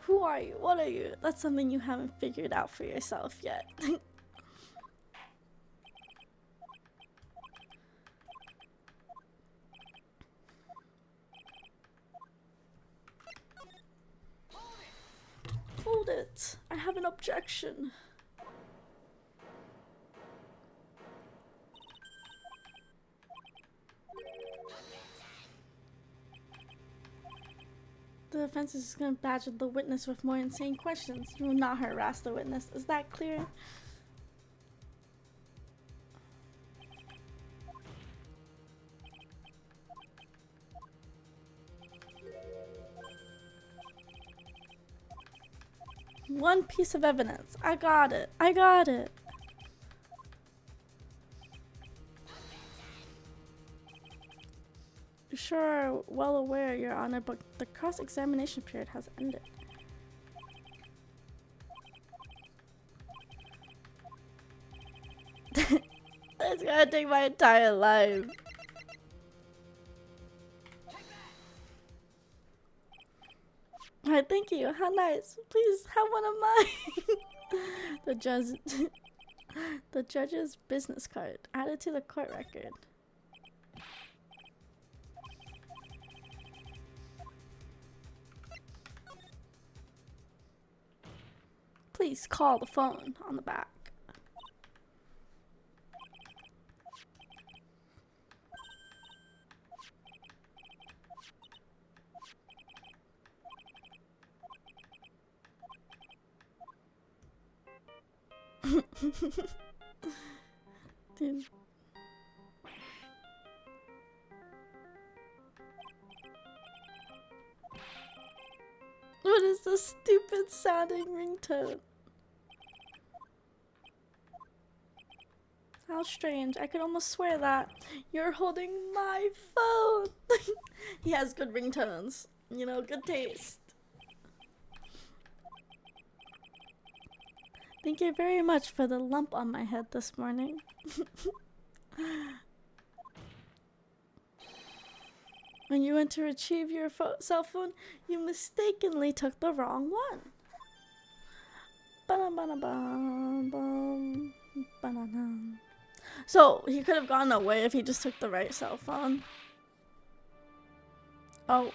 Who are you? What are you? That's something you haven't figured out for yourself yet. Hold it. I have an objection. The defense is just going to badger the witness with more insane questions. You will not harass the witness. Is that clear? One piece of evidence. I got it. I got it. You sure are well aware, Your Honor, but the cross-examination period has ended. It's gonna take my entire life. Alright, thank you. How nice. Please have one of mine. the judge, the judge's business card added to the court record. Please call the phone on the back. Dude. What is this stupid sounding ringtone? How strange. I could almost swear that you're holding my phone. He has good ringtones. You know, good taste. Thank you very much for the lump on my head this morning. When you went to retrieve your cell phone, you mistakenly took the wrong one. Ba-dum-ba-dum-bum, ba-dum-dum. So, he could have gone away if he just took the right cell phone. Oh.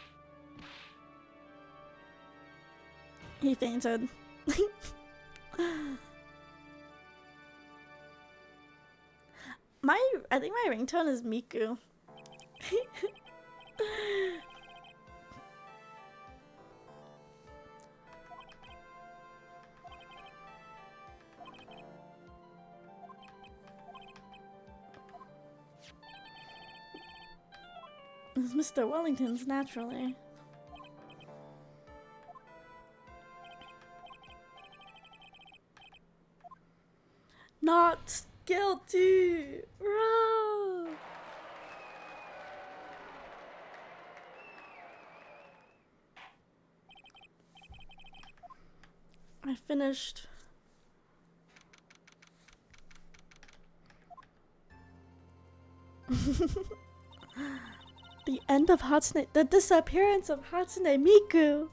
He fainted. I think my ringtone is Miku. It's Mr. Wellington's, naturally. Not guilty! Rah! I finished. The end of Hatsune. The disappearance of Hatsune Miku!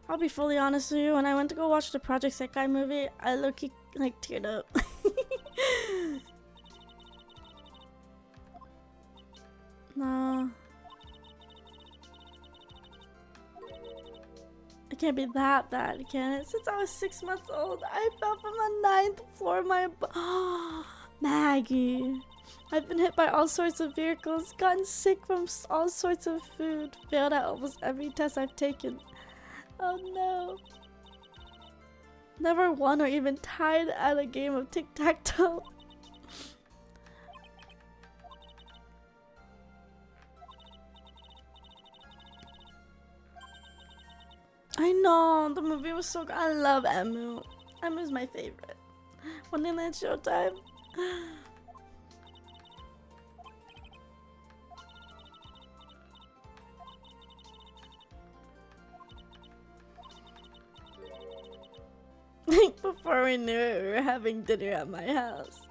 I'll be fully honest with you, when I went to go watch the Project Sekai movie, I low-key, like, teared up. No. It can't be that bad, can it? Since I was 6 months old, I fell from the 9th floor of my Maggie. I've been hit by all sorts of vehicles, gotten sick from all sorts of food, failed at almost every test I've taken. Oh no. Never won or even tied at a game of tic-tac-toe. I know, the movie was so good. I love Emu. Emu's my favorite. Wonderland Showtime. Before we knew it, we were having dinner at my house.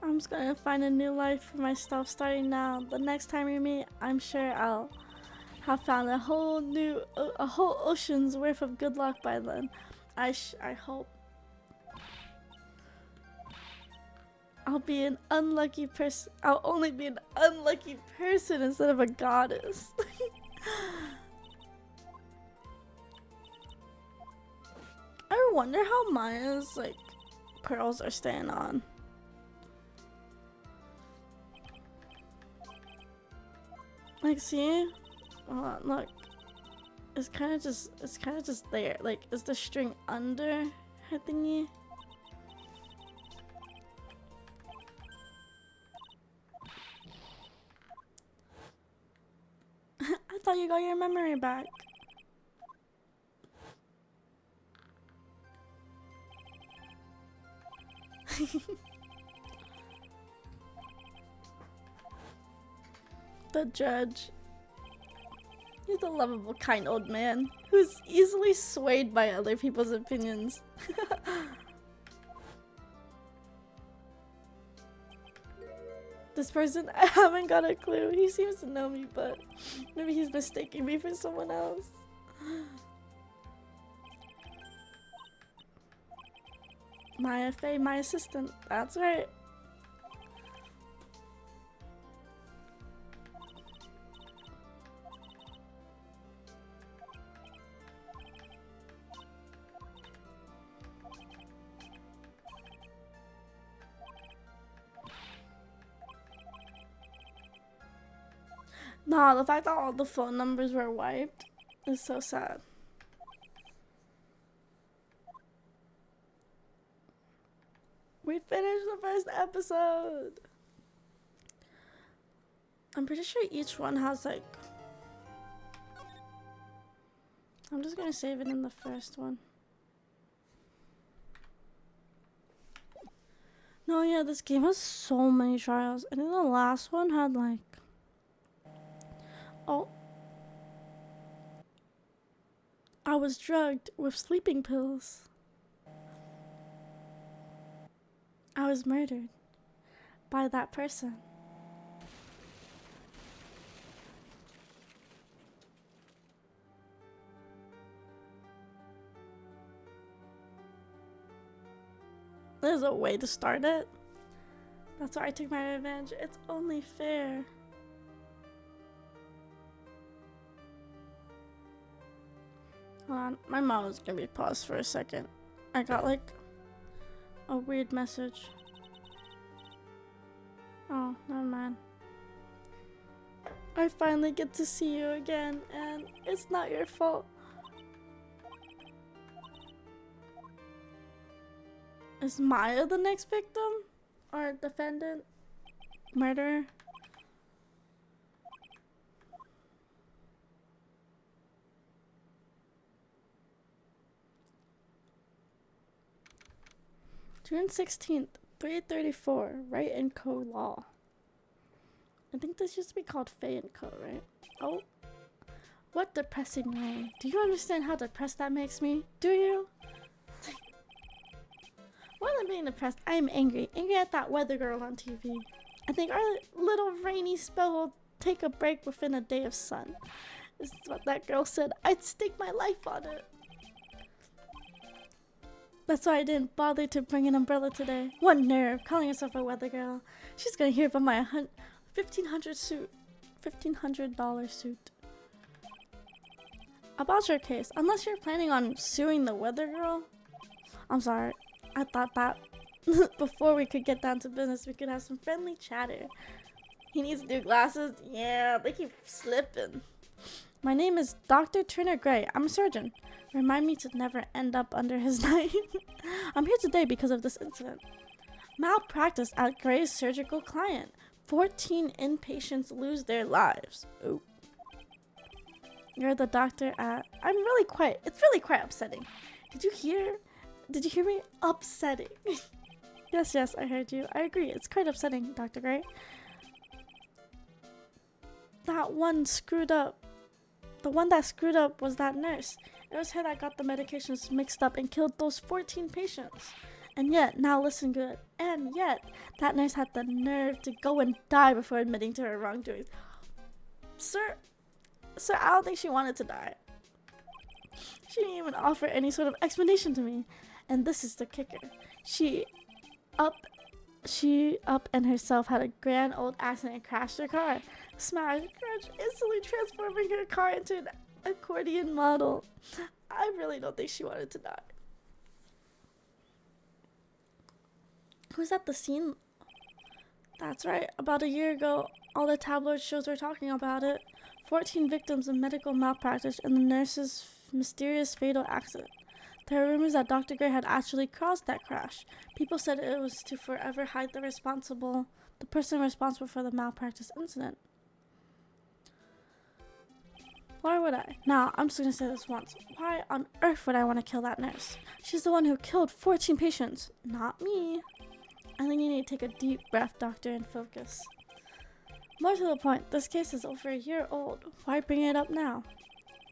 I'm just gonna find a new life for myself starting now. The next time we meet, I'm sure I'll have found a whole ocean's worth of good luck by then. I hope. I'll be an unlucky person. I'll only be an unlucky person instead of a goddess. I wonder how Maya's like pearls are staying on. Like, see? Hold on, look. It's kind of just there. Like, is the string under her thingy? I thought you got your memory back. The judge. He's a lovable, kind old man who's easily swayed by other people's opinions. This person, I haven't got a clue. He seems to know me, but maybe he's mistaking me for someone else. Maya Faye, my assistant. That's right. Nah, the fact that all the phone numbers were wiped is so sad. We finished the first episode! I'm pretty sure each one has like... I'm just gonna save it in the first one. No, yeah, this game has so many trials. I think the last one had like... Oh. I was drugged with sleeping pills. I was murdered by that person. There's a way to start it. That's why I took my revenge. It's only fair. Hold on, my mom is gonna be paused for a second. I got like a weird message. Oh, never mind. I finally get to see you again, and it's not your fault. Is Maya the next victim? Or defendant? Murderer? June 16th, 3:34, Right and Co. Law. I think this used to be called Faye and Co., right? Oh. What depressing way. Do you understand how depressed that makes me? Do you? More than being depressed, I am angry. Angry at that weather girl on TV. I think our little rainy spell will take a break within a day of sun. This is what that girl said. I'd stake my life on it. That's why I didn't bother to bring an umbrella today. What nerve, calling herself a weather girl. She's gonna hear about my $1,500 suit. About your case, unless you're planning on suing the weather girl. I'm sorry, I thought that before we could get down to business, we could have some friendly chatter. He needs new glasses? Yeah, they keep slipping. My name is Dr. Turner Gray. I'm a surgeon. Remind me to never end up under his knife. I'm here today because of this incident. Malpractice at Gray's surgical client. 14 inpatients lose their lives. Oh. You're the doctor at... It's really quite upsetting. Did you hear me? Upsetting. Yes, I heard you. I agree. It's quite upsetting, Dr. Gray. That one screwed up. The one that screwed up was that nurse. It was her that got the medications mixed up and killed those 14 patients. And yet, now listen good, and yet, that nurse had the nerve to go and die before admitting to her wrongdoings. Sir, I don't think she wanted to die. She didn't even offer any sort of explanation to me. And this is the kicker. She up and herself had a grand old accident and crashed her car. Smashed, crashed, instantly transforming her car into an accordion model. I really don't think she wanted to die. Who's at the scene? That's right. About a year ago, all the tabloid shows were talking about it. 14 victims of medical malpractice and the nurse's mysterious fatal accident. There are rumors that Dr. Gray had actually caused that crash. People said it was to forever hide the person responsible for the malpractice incident. Why would I? Now, I'm just gonna say this once. Why on earth would I want to kill that nurse? She's the one who killed 14 patients, not me. I think you need to take a deep breath, doctor, and focus. More to the point, this case is over a year old. Why bring it up now?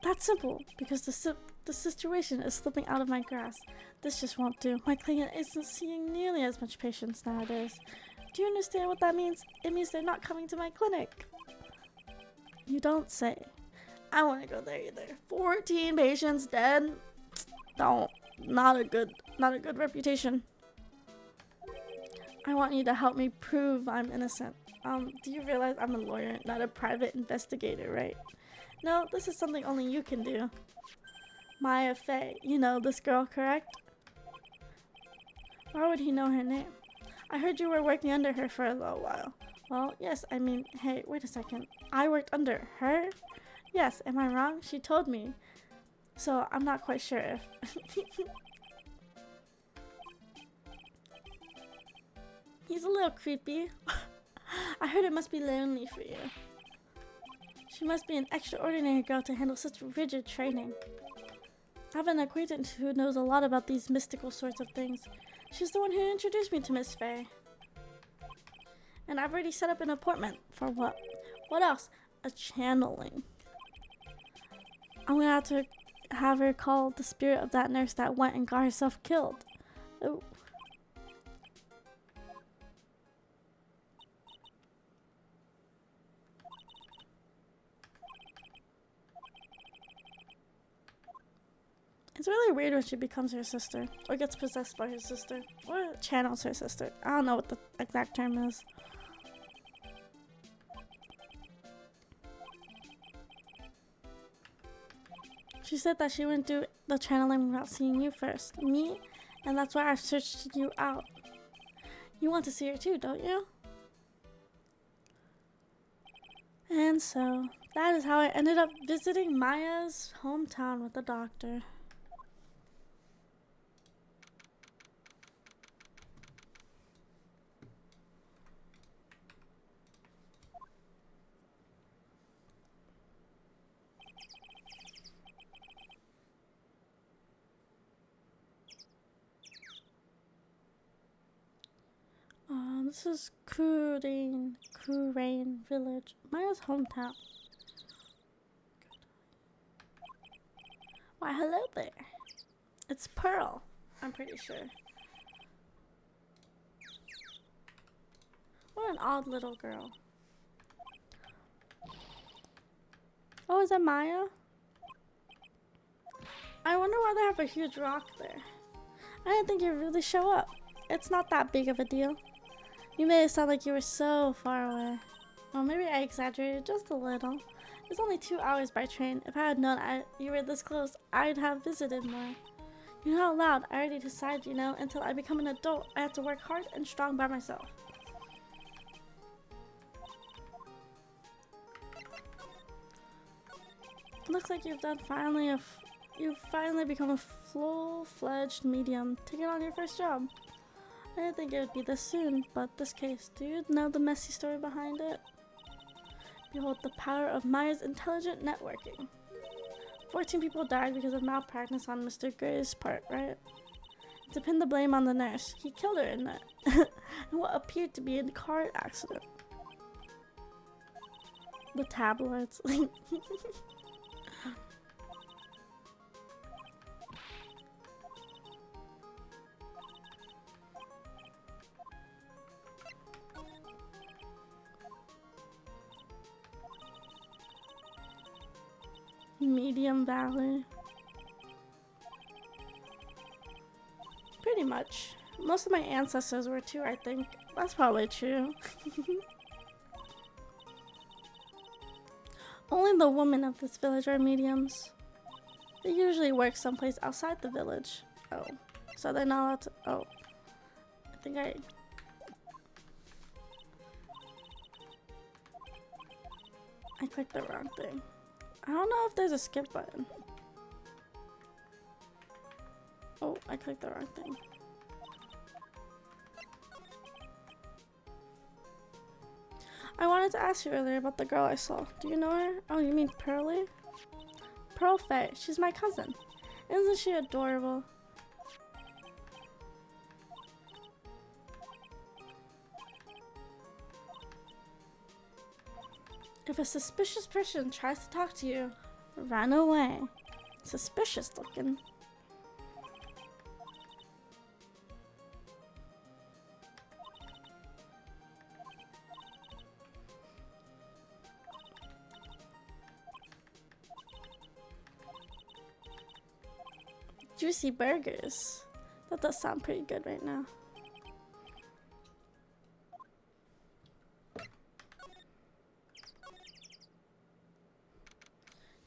That's simple, because the situation is slipping out of my grasp. This just won't do. My client isn't seeing nearly as much patients nowadays. Do you understand what that means? It means they're not coming to my clinic. You don't say. I want to go there either. 14 patients dead. Don't. Not a good reputation. I want you to help me prove I'm innocent. Do you realize I'm a lawyer, not a private investigator, right? No, this is something only you can do. Maya Fey, you know this girl, correct? Why would he know her name? I heard you were working under her for a little while. Well, yes, I mean, hey, wait a second. I worked under her? Yes, am I wrong? She told me. So, I'm not quite sure if... He's a little creepy. I heard it must be lonely for you. She must be an extraordinary girl to handle such rigid training. I have an acquaintance who knows a lot about these mystical sorts of things. She's the one who introduced me to Miss Fey. And I've already set up an appointment. For what? What else? A channeling. I'm gonna have to have her call the spirit of that nurse that went and got herself killed. Oh. It's really weird when she becomes her sister, or gets possessed by her sister, or channels her sister. I don't know what the exact term is. She said that she wouldn't do the channeling without seeing you first. Me? And that's why I searched you out. You want to see her too, don't you? And so, that is how I ended up visiting Maya's hometown with the doctor. This is Kurain Village, Maya's hometown. Why, hello there. It's Pearl, I'm pretty sure. What an odd little girl. Oh, is that Maya? I wonder why they have a huge rock there. I didn't think you'd really show up. It's not that big of a deal. You made it sound like you were so far away. Well, maybe I exaggerated just a little. It's only 2 hours by train. If I had known you were this close, I'd have visited more. You know, out loud, I already decided, you know, until I become an adult, I have to work hard and strong by myself. Looks like you've finally become a full-fledged medium, taking on your first job. I didn't think it would be this soon, but this case, do you know the messy story behind it? Behold the power of Maya's intelligent networking. 14 people died because of malpractice on Mr. Gray's part, right? To pin the blame on the nurse, he killed her in in what appeared to be a car accident. The tabloids. Medium Valley. Pretty much. Most of my ancestors were too, I think. That's probably true. Only the women of this village are mediums. They usually work someplace outside the village. Oh. So they're not allowed to. Oh. I think I clicked the wrong thing. I don't know if there's a skip button. Oh, I clicked the wrong thing. I wanted to ask you earlier about the girl I saw. Do you know her? Oh, you mean Pearly? Pearl Faye. She's my cousin. Isn't she adorable? If a suspicious person tries to talk to you, run away. Suspicious looking. Juicy burgers. That does sound pretty good right now.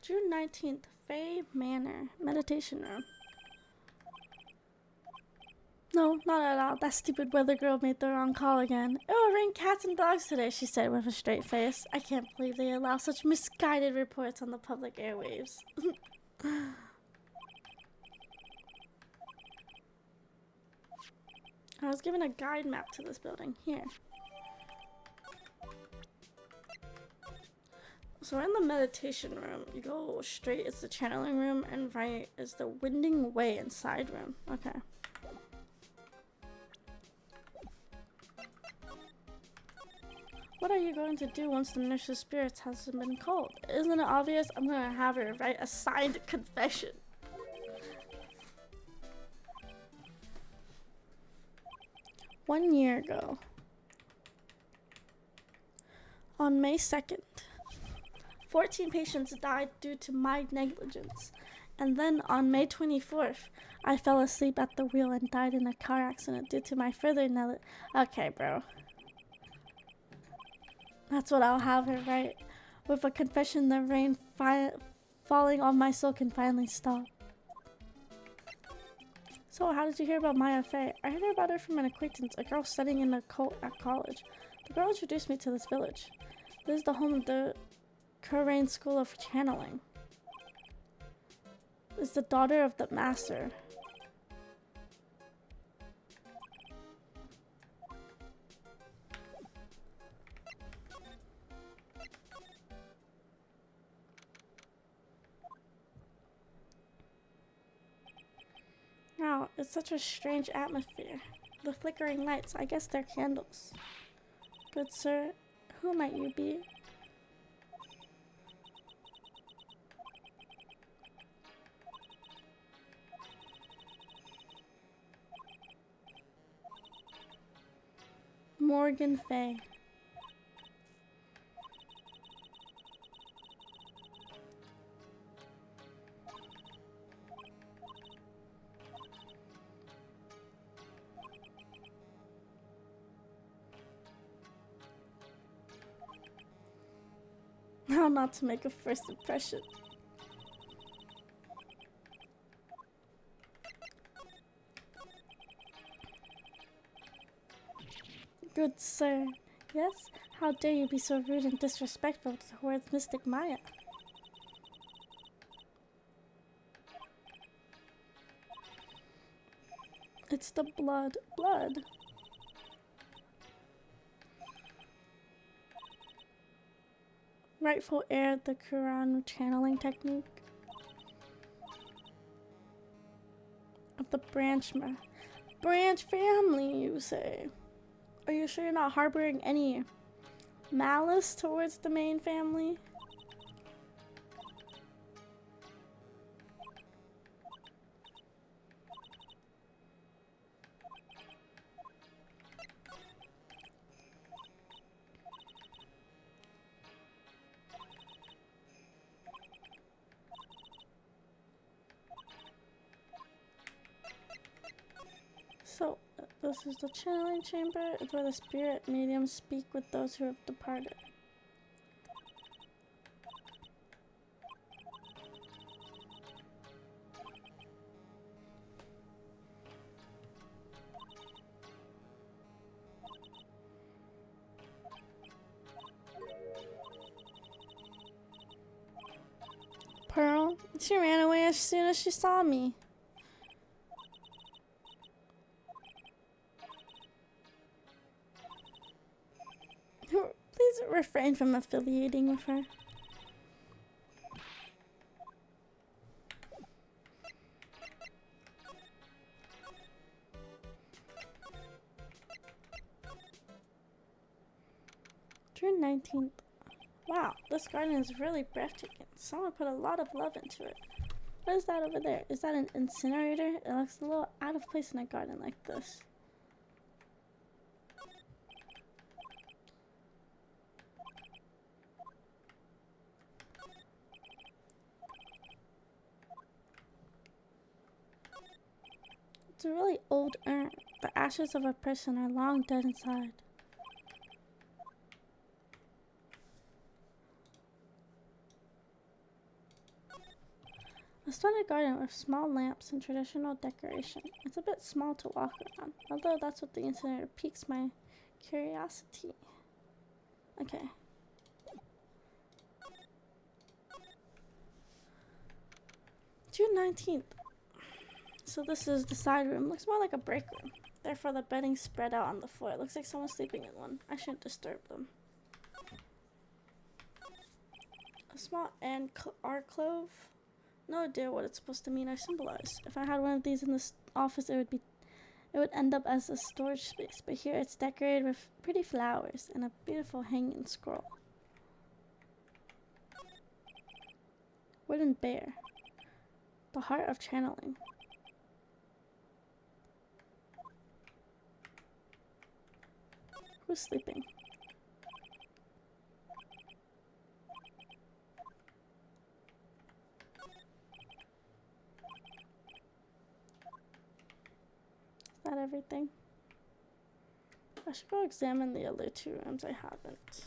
June 19th, Faye Manor, meditation room. No, not at all. That stupid weather girl made the wrong call again. It will rain cats and dogs today, she said with a straight face. I can't believe they allow such misguided reports on the public airwaves. I was given a guide map to this building. Here. So we're in the meditation room. You go straight, it's the channeling room, and right is the winding way inside room. Okay. What are you going to do once the nurse's spirits hasn't been called? Isn't it obvious? I'm gonna have her write a signed confession. One year ago, on May 2nd, 14 patients died due to my negligence. And then on May 24th, I fell asleep at the wheel and died in a car accident due to my further negligence. Okay, bro. That's what I'll have her write. With a confession, the rain falling on my soul can finally stop. So, how did you hear about Maya Fey? I heard about her from an acquaintance, a girl studying in a cult at college. The girl introduced me to this village. This is the home of the Kurain School of Channeling. It's the daughter of the master. Wow, it's such a strange atmosphere. The flickering lights, I guess they're candles. Good sir, who might you be? Morgan Fay. How not to make a first impression. Good sir. Yes? How dare you be so rude and disrespectful towards Mystic Maya? It's the blood. Blood. Rightful heir of the Quran channeling technique. Of the branch family, you say? Are you sure you're not harboring any malice towards the main family? So, this is the channeling chamber. It's where the spirit mediums speak with those who have departed. Pearl? She ran away as soon as she saw me. Please refrain from affiliating with her. June 19th. Wow, this garden is really breathtaking. Someone put a lot of love into it. What is that over there? Is that an incinerator? It looks a little out of place in a garden like this. It's a really old urn. The ashes of a person are long dead inside. A stunted garden with small lamps and traditional decoration. It's a bit small to walk around, although that's what the incinerator piques my curiosity. Okay. June 19th. So this is the side room. Looks more like a break room. Therefore the bedding spread out on the floor. It looks like someone's sleeping in one. I shouldn't disturb them. A small alcove. No idea what it's supposed to mean or symbolize. If I had one of these in this office, it would end up as a storage space. But here it's decorated with pretty flowers and a beautiful hanging scroll. Wooden bear. The heart of channeling. Who's sleeping? Is that everything? I should go examine the other two rooms. I haven't.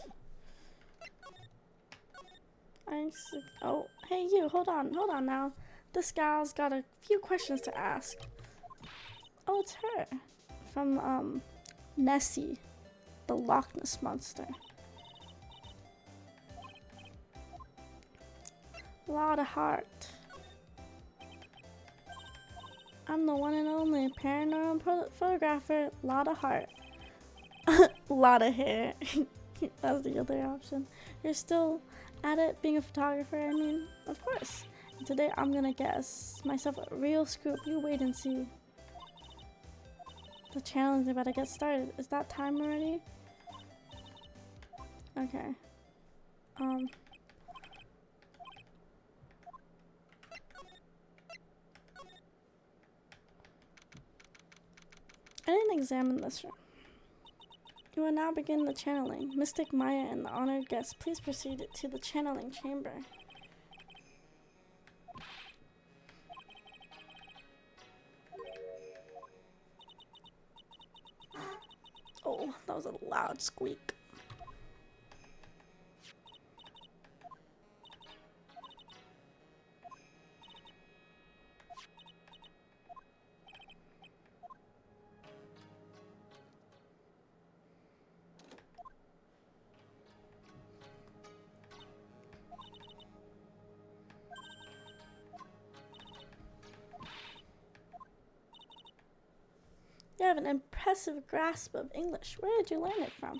Oh, hey you, hold on now. This gal's got a few questions to ask. Oh, it's her. From, Nessie, the Loch Ness Monster. Lot of heart. I'm the one and only paranormal photographer. Lot of heart. Lot of hair. That's the other option. You're still at it, being a photographer, I mean? Of course. And today I'm gonna guess myself a real scoop. You wait and see. The challenge is about to get started. Is that time already? Okay. I didn't examine this room. You will now begin the channeling. Mystic Maya and the honored guests, please proceed to the channeling chamber. Oh, that was a loud squeak. You have an impressive grasp of English. Where did you learn it from?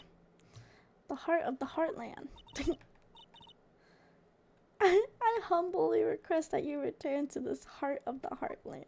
The heart of the heartland. I humbly request that you return to this heart of the heartland.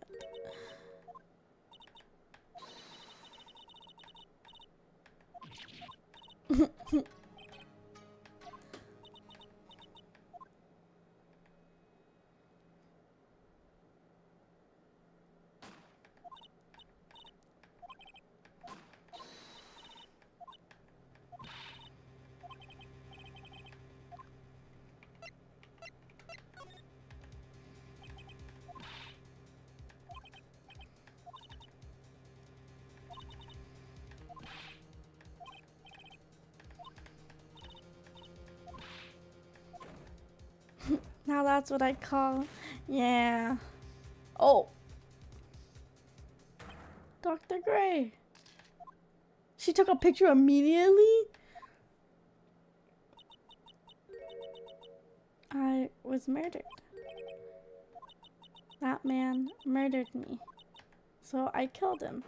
Now that's what I call, yeah. Oh. Dr. Gray. She took a picture immediately? I was murdered. That man murdered me. So I killed him.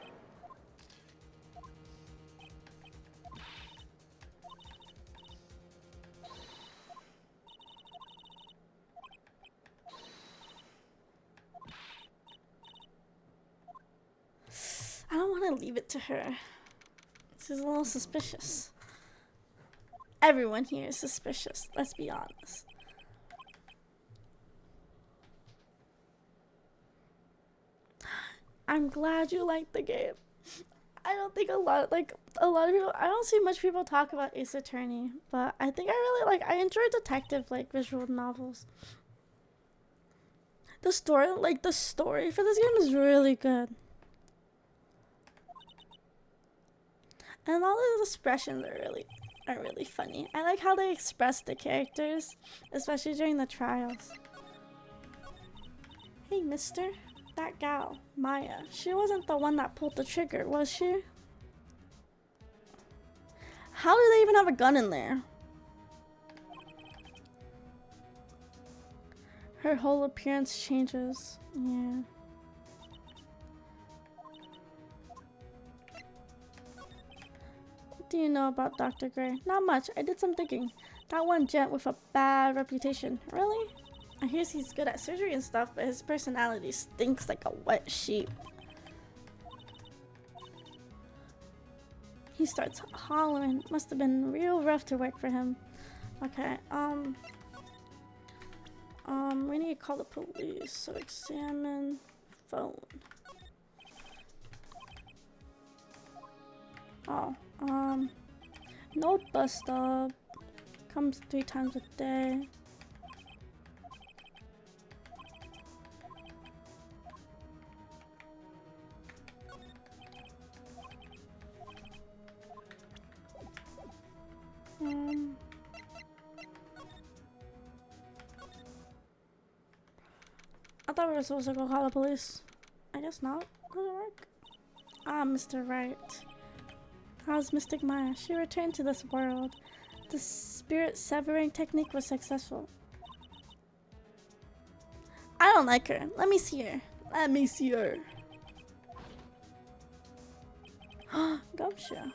I don't want to leave it to her. This is a little suspicious. Everyone here is suspicious, let's be honest. I'm glad you liked the game. I don't think a lot of people, I don't see much people talk about Ace Attorney, but I think I enjoy detective visual novels. The story for this game is really good. And all the expressions are really funny. I like how they express the characters, especially during the trials. Hey, mister. That gal, Maya, she wasn't the one that pulled the trigger, was she? How do they even have a gun in there? Her whole appearance changes. Yeah. What do you know about Dr. Gray? Not much. I did some thinking. That one gent with a bad reputation. Really? I hear he's good at surgery and stuff, but his personality stinks like a wet sheep. He starts hollering. Must have been real rough to work for him. Okay, we need to call the police, so examine phone. Oh, no bus stop. Comes 3 times a day. I thought we were supposed to go call the police. I guess not. Does it work? Ah, Mr. Wright. How's Mystic Maya? She returned to this world. The spirit severing technique was successful. I don't like her. Let me see her. Let me see her. Gumshoe.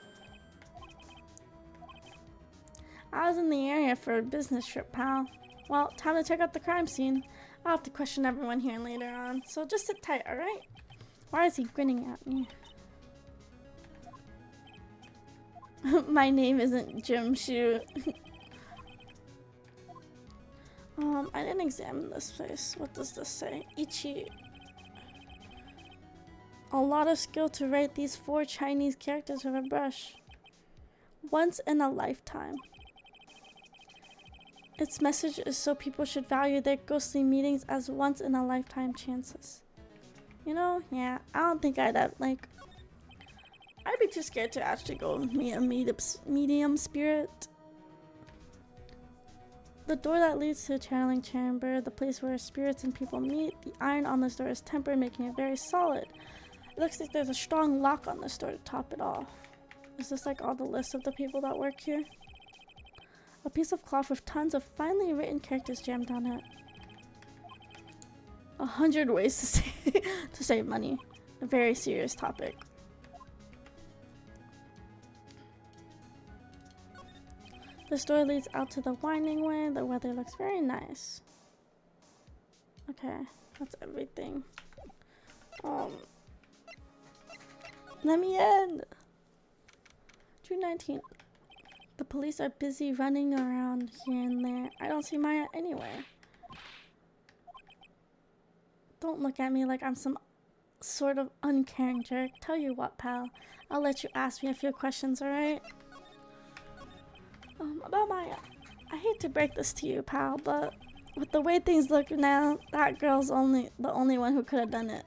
I was in the area for a business trip, pal. Well, time to check out the crime scene. I'll have to question everyone here later on, so just sit tight, alright? Why is he grinning at me? My name isn't Jim Shoe. I didn't examine this place. What does this say? Ichi. A lot of skill to write these 4 Chinese characters with a brush. Once in a lifetime. Its message is so people should value their ghostly meetings as once in a lifetime chances. You know, yeah, I don't think I'd be too scared to actually go meet a medium spirit. The door that leads to the channeling chamber, the place where spirits and people meet, the iron on this door is tempered, making it very solid. It looks like there's a strong lock on this door to top it off. Is this like all the lists of the people that work here? A piece of cloth with tons of finely written characters jammed on it. 100 ways to save money. A very serious topic. This door leads out to the winding way. The weather looks very nice. Okay, that's everything. Let me in! June 19th. The police are busy running around here and there. I don't see Maya anywhere. Don't look at me like I'm some sort of uncaring jerk. Tell you what, pal. I'll let you ask me a few questions, alright? About Maya. I hate to break this to you, pal, but with the way things look now, that girl's the only one who could have done it.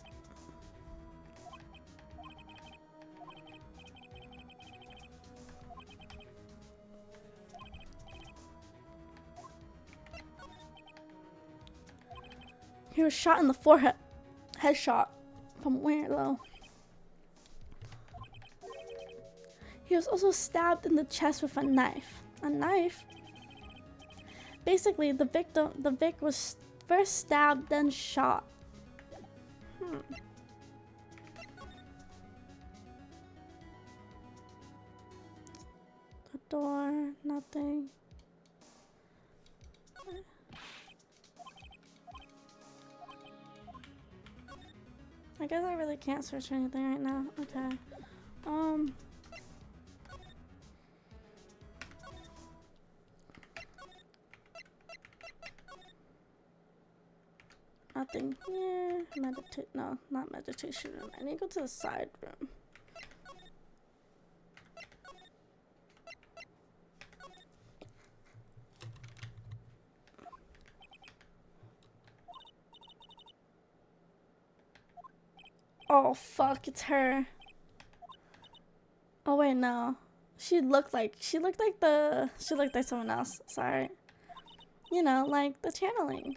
He was shot in the forehead. Headshot. From where, though? He was also stabbed in the chest with a knife. A knife? Basically, the Vic was first stabbed, then shot. The door, nothing. I guess I really can't search anything right now. Okay. nothing here. No, not meditation room. I need to go to the side room. Oh fuck, it's her. Oh wait, no. She looked like someone else. Sorry. You know, like the channeling.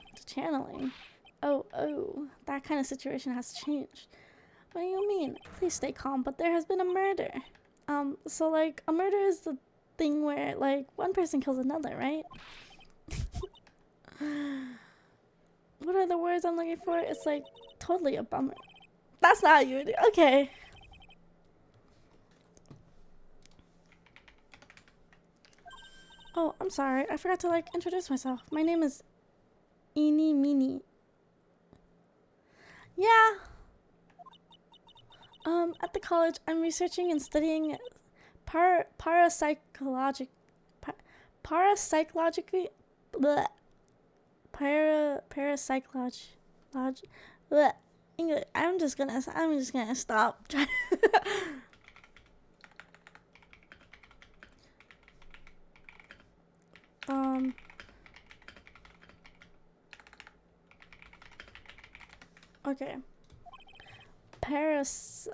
Oh, that kind of situation has changed. What do you mean? Please stay calm, but there has been a murder. So like a murder is the thing where like one person kills another, right? What are the words I'm looking for? It's like totally a bummer. That's not you. Okay. Oh, I'm sorry. I forgot to like introduce myself. My name is Eeny Meeny. Yeah. At the college, I'm researching and studying parapsychologically. Bleh, parapsychology. Bleh, English. I'm just gonna stop. Okay.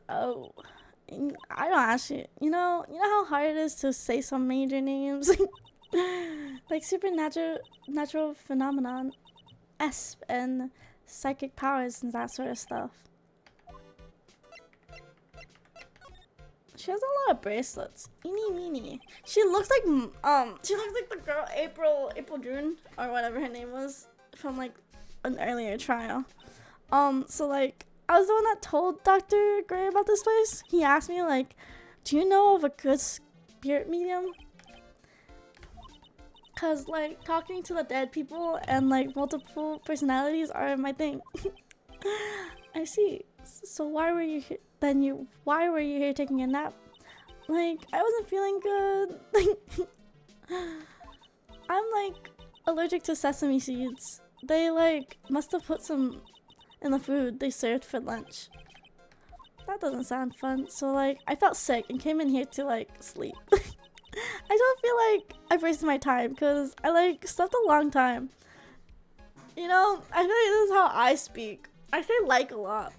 Oh, I don't actually. You know how hard it is to say some major names, like natural phenomenon, and psychic powers and that sort of stuff. She has a lot of bracelets. Eeny meeny. She looks like the girl April June or whatever her name was from like an earlier trial. So like I was the one that told Dr. Gray about this place. He asked me like, do you know of a good spirit medium? Cause like talking to the dead people and like multiple personalities are my thing. I see. So why were you here? Why were you here taking a nap? Like I wasn't feeling good. I'm like allergic to sesame seeds. They like must have put some in the food they served for lunch. That doesn't sound fun. So like I felt sick and came in here to like sleep. I don't feel like I've wasted my time because I like slept a long time. You know, I feel like this is how I speak. I say like a lot.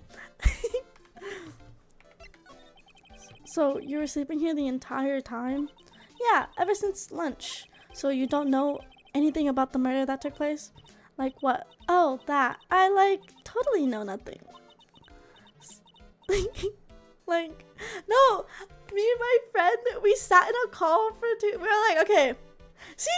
So you were sleeping here the entire time? Yeah, ever since lunch. So you don't know anything about the murder that took place? Like what? Oh, that. I like totally know nothing. Like, no, me and my friend, we sat in a call for we were like, okay, see?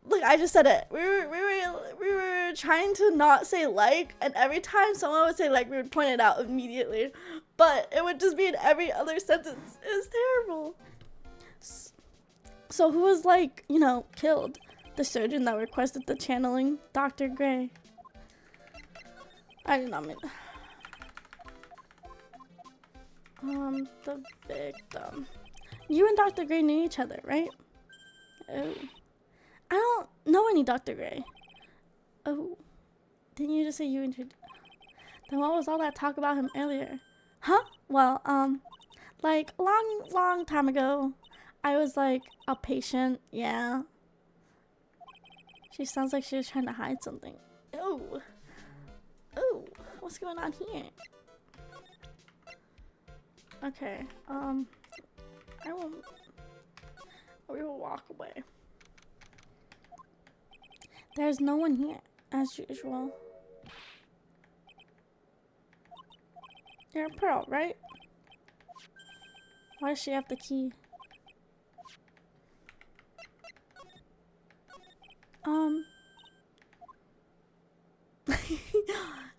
Look, I just said it. We were trying to not say like, and every time someone would say like, we would point it out immediately. But it would just be in every other sentence. It was terrible. So who was like, you know, killed? The surgeon that requested the channeling, Dr. Gray. I did not mean. The victim. You and Dr. Gray knew each other, right? Oh. I don't know any Dr. Gray. Oh. Didn't you just say you introduced? Then what was all that talk about him earlier? Huh? Well, like a long time ago, I was like a patient, yeah. She sounds like she was trying to hide something. Oh. Oh, what's going on here? Okay, we will walk away. There's no one here, as usual. You're a Pearl, right? Why does she have the key?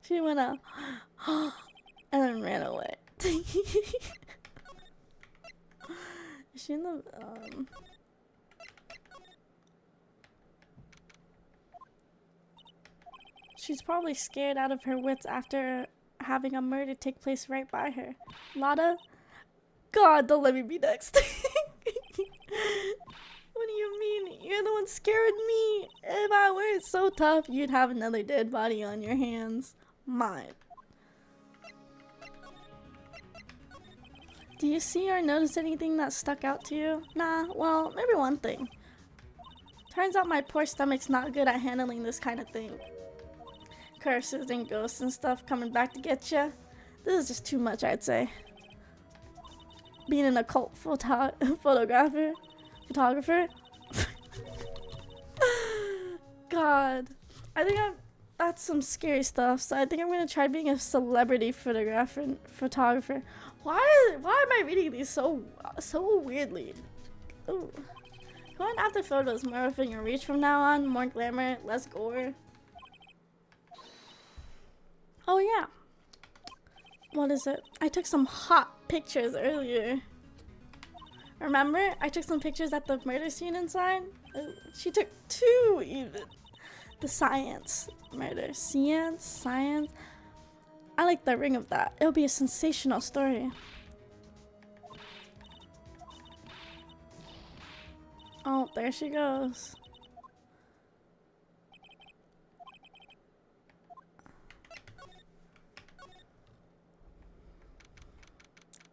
She went out and then ran away. Is she in the She's probably scared out of her wits after having a murder take place right by her. Lotta? God, don't let me be next. What do you mean? You're the one scared me. If I weren't so tough, you'd have another dead body on your hands. Mine. Do you see or notice anything that stuck out to you? Nah, well, maybe one thing. Turns out my poor stomach's not good at handling this kind of thing. Curses and ghosts and stuff coming back to get ya. This is just too much, I'd say. Being an occult photographer. God, I think that's some scary stuff. So I think I'm gonna try being a celebrity photographer. Why am I reading these so weirdly? Ooh. Going after photos more within your reach from now on. More glamour, less gore. Oh yeah. What is it? I took some hot pictures earlier. Remember? I took some pictures at the murder scene inside. She took 2 even. The science murder. Science. I like the ring of that. It'll be a sensational story. Oh, there she goes.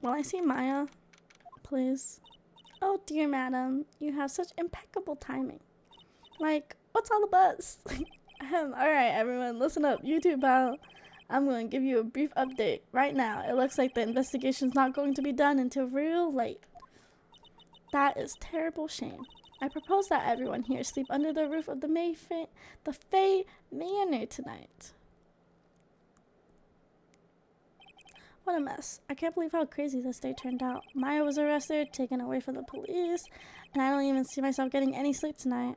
Will I see Maya? Please. Oh dear madam, you have such impeccable timing. Like, what's all the buzz? Alright everyone, listen up. YouTube pal. I'm going to give you a brief update right now. It looks like the investigation's not going to be done until real late. That is terrible shame. I propose that everyone here sleep under the roof of the Fae Manor tonight. What a mess. I can't believe how crazy this day turned out. Maya was arrested, taken away from the police, and I don't even see myself getting any sleep tonight.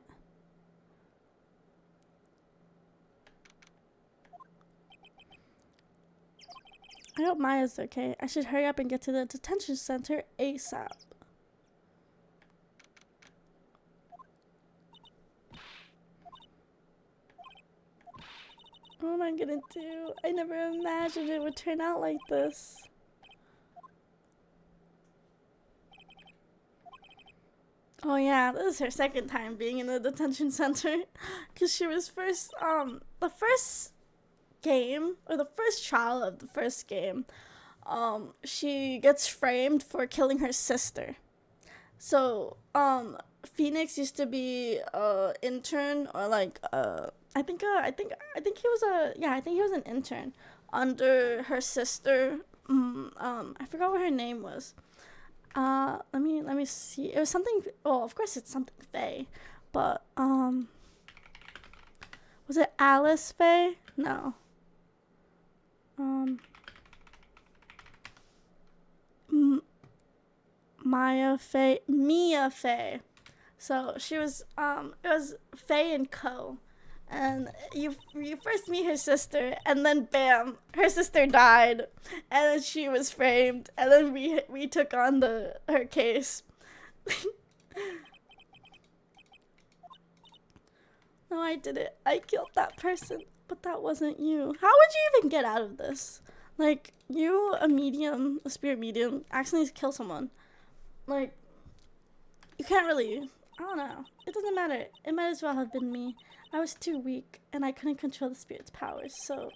I hope Maya's okay. I should hurry up and get to the detention center ASAP. What am I gonna do? I never imagined it would turn out like this. Oh yeah, this is her second time being in the detention center. Cause she was first, the first game, or the first trial of the first game, she gets framed for killing her sister. So, Phoenix used to be a intern, or like, I think he was an intern under her sister. I forgot what her name was. Let me see. It was something. Well, of course it's something Faye, but was it Alice Faye? No. Mia Faye. So she was. It was Faye and Co. And you first meet her sister, and then bam, her sister died, and then she was framed, and then we took on her case. No, I did it. I killed that person, but that wasn't you. How would you even get out of this? Like, you, a spirit medium, accidentally kill someone. Like, you can't really. I don't know. It doesn't matter. It might as well have been me. I was too weak, and I couldn't control the spirit's powers, so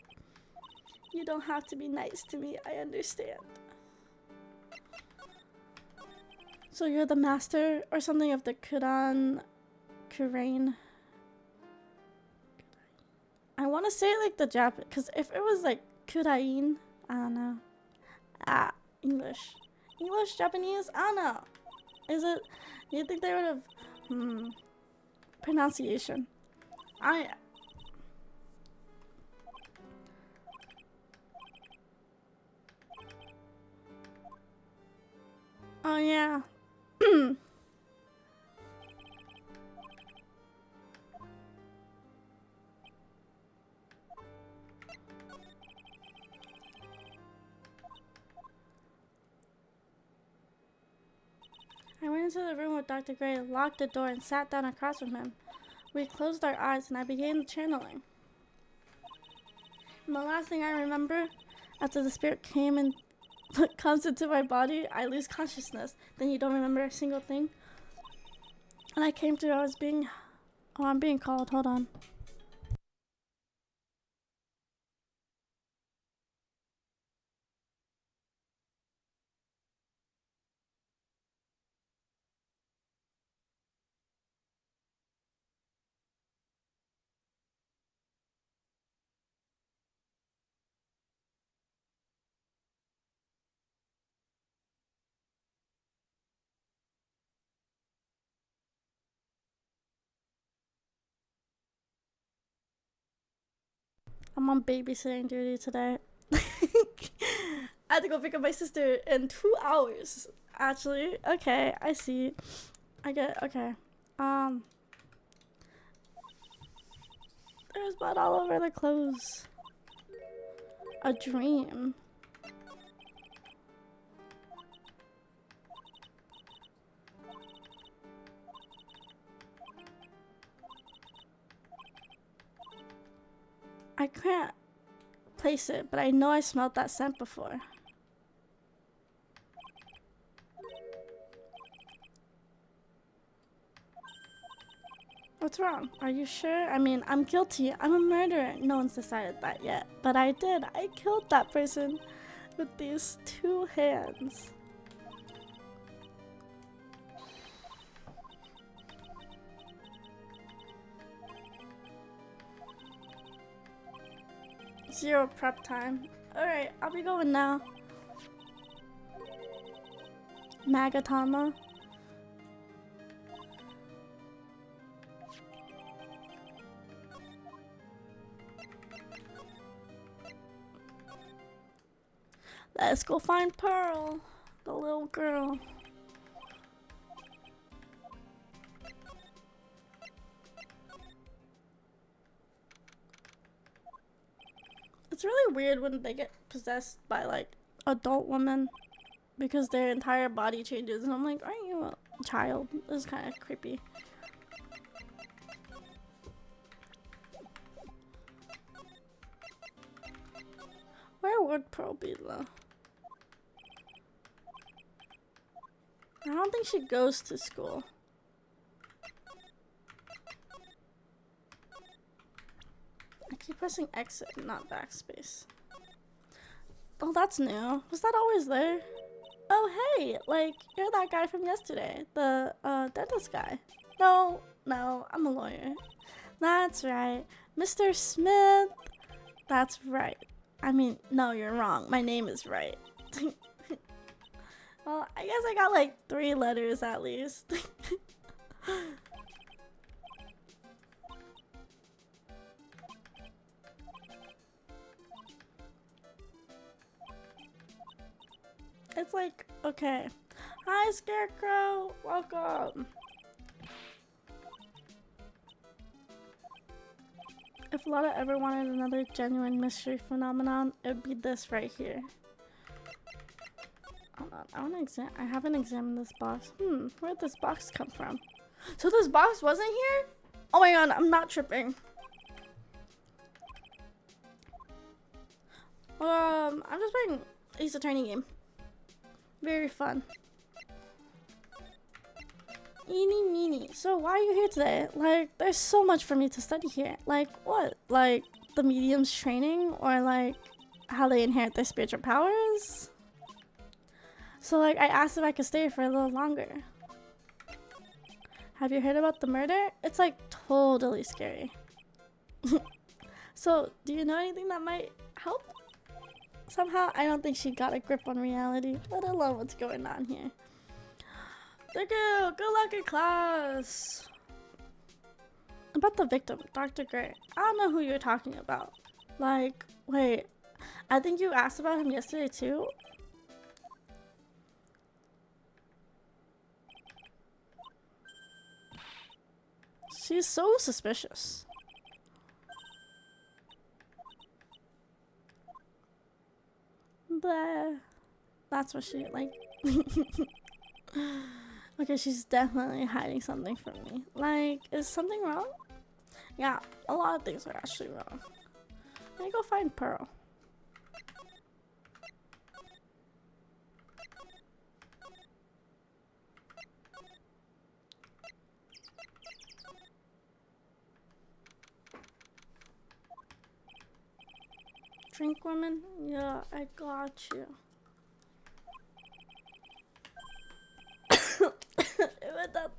you don't have to be nice to me. I understand. So you're the master or something of the Kurain. I want to say it like the Japanese, because if it was like Kurain, I don't know. English, Japanese, I don't know. Is it? You think they would have? Pronunciation. Oh yeah. I went into the room with Dr. Gray, locked the door, and sat down across from him. We closed our eyes, and I began channeling. And the last thing I remember, after the spirit came and comes into my body, I lose consciousness. Then you don't remember a single thing. And I came to, I was being Oh, I'm being called. Hold on. I'm on babysitting duty today. I had to go pick up my sister in 2 hours. Actually, okay, I see. I get okay. Um, there's blood all over the clothes. A dream. I can't place it, but I know I smelled that scent before. What's wrong? Are you sure? I mean, I'm guilty. I'm a murderer. No one's decided that yet. But I did. I killed that person with these 2 hands. Zero prep time. Alright, I'll be going now. Magatama. Let's go find Pearl, the little girl. It's really weird when they get possessed by like adult women because their entire body changes, and I'm like, aren't you a child? This is kind of creepy. Where would Pearl be though? I don't think she goes to school. I keep pressing exit, not backspace. Oh, that's new. Was that always there? Oh, hey, like, you're that guy from yesterday. The, dentist guy. No, I'm a lawyer. That's right. Mr. Smith. That's right. I mean, no, you're wrong. My name is right. Well, I guess I got like 3 letters at least. It's like, okay. Hi, Scarecrow. Welcome. If Lotta ever wanted another genuine mystery phenomenon, it would be this right here. Hold on, I haven't examined this box. Where'd this box come from? So this box wasn't here? Oh my god, I'm not tripping. I'm just playing Ace Attorney game. Very fun. Eeny meeny. So why are you here today? Like, there's so much for me to study here. Like, what? Like, the medium's training? Or like, how they inherit their spiritual powers? So like, I asked if I could stay for a little longer. Have you heard about the murder? It's like totally scary. So, do you know anything that might help? Somehow, I don't think she got a grip on reality, let alone what's going on here. Thank you! Good luck in class! About the victim, Dr. Gray. I don't know who you're talking about. Like, wait. I think you asked about him yesterday too? She's so suspicious. Blah. That's what she, like... Okay, she's definitely hiding something from me. Like, is something wrong? Yeah, a lot of things are actually wrong. Let me go find Pearl. Drink, woman? Yeah, I got you. It went down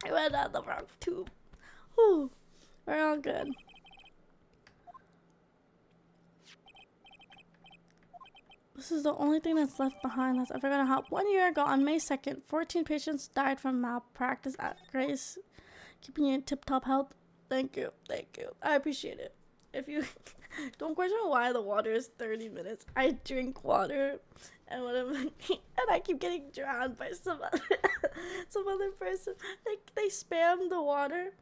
it went down the wrong tube. Whew. We're all good. This is the only thing that's left behind that's ever gonna help. 1 year ago, on May 2nd, 14 patients died from malpractice at Grace, keeping you in tip-top health. Thank you. Thank you. I appreciate it. If you don't question why the water is 30 minutes. I drink water and whatever, and I keep getting drowned by some other person. They spam the water.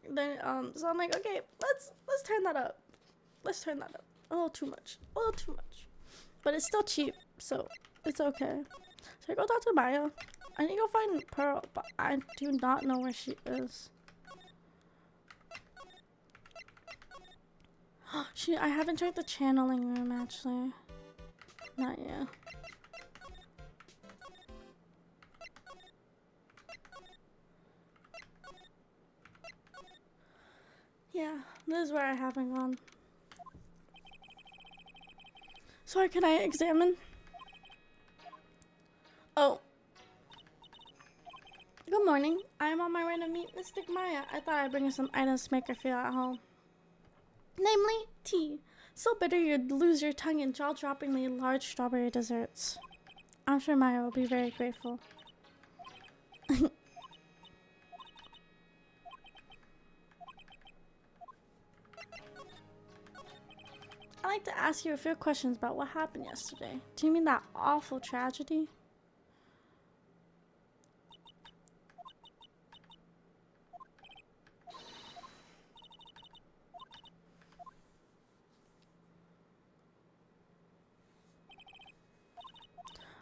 Then so I'm like, okay, let's turn that up. Let's turn that up. A little too much. A little too much. But it's still cheap, so it's okay. So I go talk to Maya. I need to go find Pearl, but I do not know where she is. I haven't checked the channeling room actually. Not yet. Yeah, this is where I haven't gone. Sorry, can I examine? Oh. Good morning. I am on my way to meet Mystic Maya. I thought I'd bring her some items to make her feel at home. Namely, tea. So bitter you'd lose your tongue in jaw-droppingly large strawberry desserts. I'm sure Maya will be very grateful. I'd like to ask you a few questions about what happened yesterday. Do you mean that awful tragedy?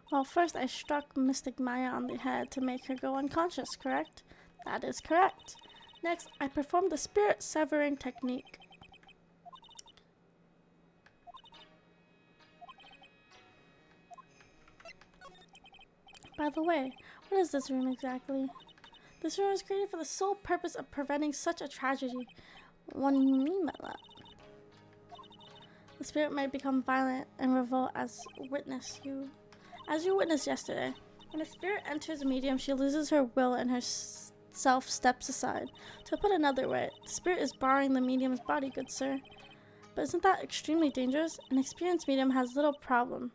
Well, first I struck Mystic Maya on the head to make her go unconscious, correct? That is correct. Next, I performed the spirit severing technique. By the way, what is this room exactly? This room was created for the sole purpose of preventing such a tragedy. What do you mean by that? The spirit might become violent and revolt as you witnessed yesterday. When a spirit enters a medium, she loses her will and her self steps aside. To put another way, the spirit is borrowing the medium's body, good sir. But isn't that extremely dangerous? An experienced medium has little problem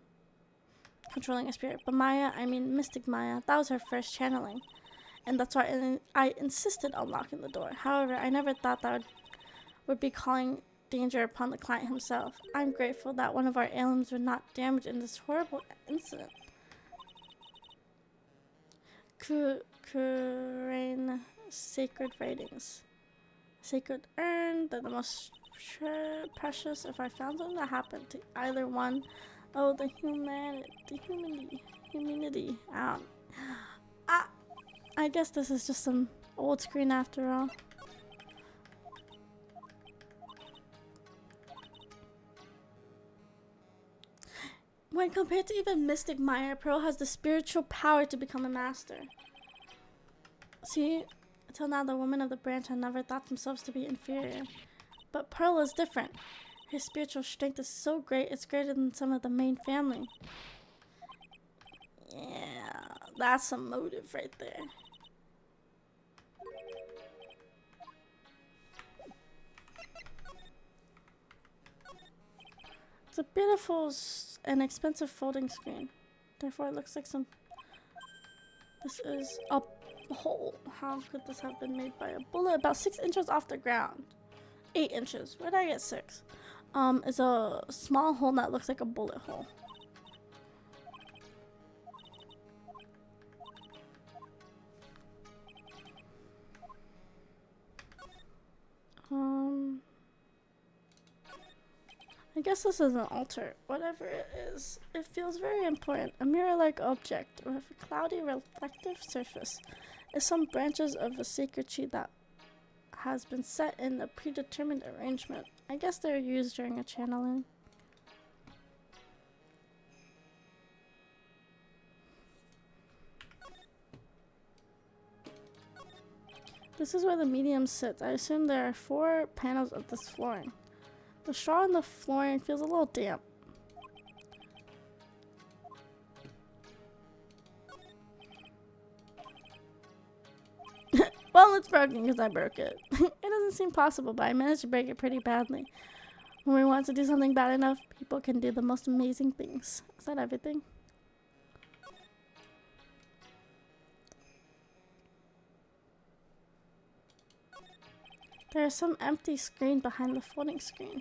controlling a spirit, but Mystic Maya, that was her first channeling. And that's why I insisted on locking the door. However, I never thought that would be calling danger upon the client himself. I'm grateful that one of our aliens were not damaged in this horrible incident. Kurain sacred writings. Sacred urn, they're the most precious. If I found something that happened to either one, oh, the humanity. I guess this is just some old screen after all. When compared to even Mystic Maya, Pearl has the spiritual power to become a master. See, until now the women of the branch have never thought themselves to be inferior. But Pearl is different. Her spiritual strength is so great, it's greater than some of the main family. Yeah, that's a motive right there. It's a beautiful and expensive folding screen. Therefore, it looks like some... This is a hole. How could this have been made by a bullet? About 6 inches off the ground. 8 inches. Where did I get 6? It's a small hole that looks like a bullet hole. I guess this is an altar. Whatever it is, it feels very important. A mirror-like object with a cloudy reflective surface is some branches of a sacred tree that has been set in a predetermined arrangement. I guess they're used during a channeling. This is where the medium sits. I assume there are 4 panels of this flooring. The straw on the flooring feels a little damp. Well, it's broken because I broke it. It doesn't seem possible, but I managed to break it pretty badly. When we want to do something bad enough, people can do the most amazing things. Is that everything? There is some empty screen behind the folding screen.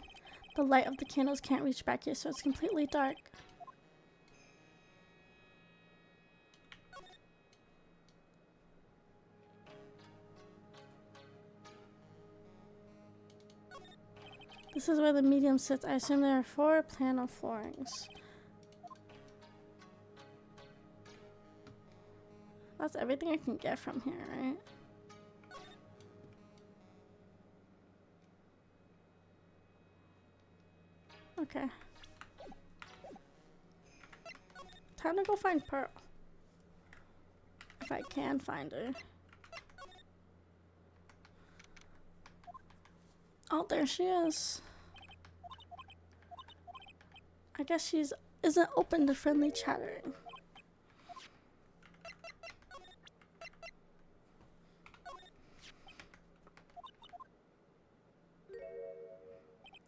The light of the candles can't reach back here, so it's completely dark. This is where the medium sits. I assume there are 4 panel floorings. That's everything I can get from here, right? Okay. Time to go find Pearl. If I can find her. Oh, there she is. I guess she's isn't open to friendly chattering.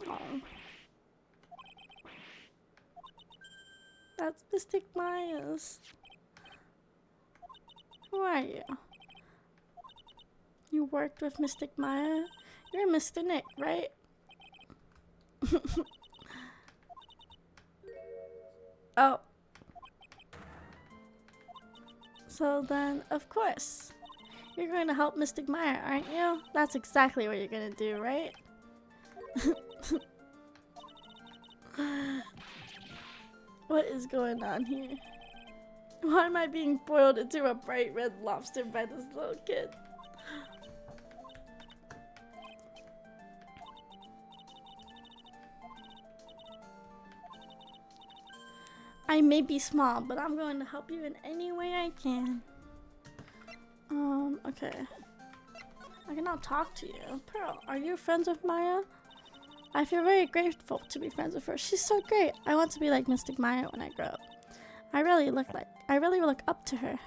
Oh. That's Mystic Maya's. Who are you? You worked with Mystic Maya? You're Mr. Nick, right? Oh. So then, of course, you're going to help Mystic Maya, aren't you? That's exactly what you're going to do, right? What is going on here? Why am I being boiled into a bright red lobster by this little kid? I may be small, but I'm going to help you in any way I can. Okay. I can now talk to you. Pearl, are you friends with Maya? I feel very grateful to be friends with her. She's so great. I want to be like Mystic Maya when I grow up. I really look up to her.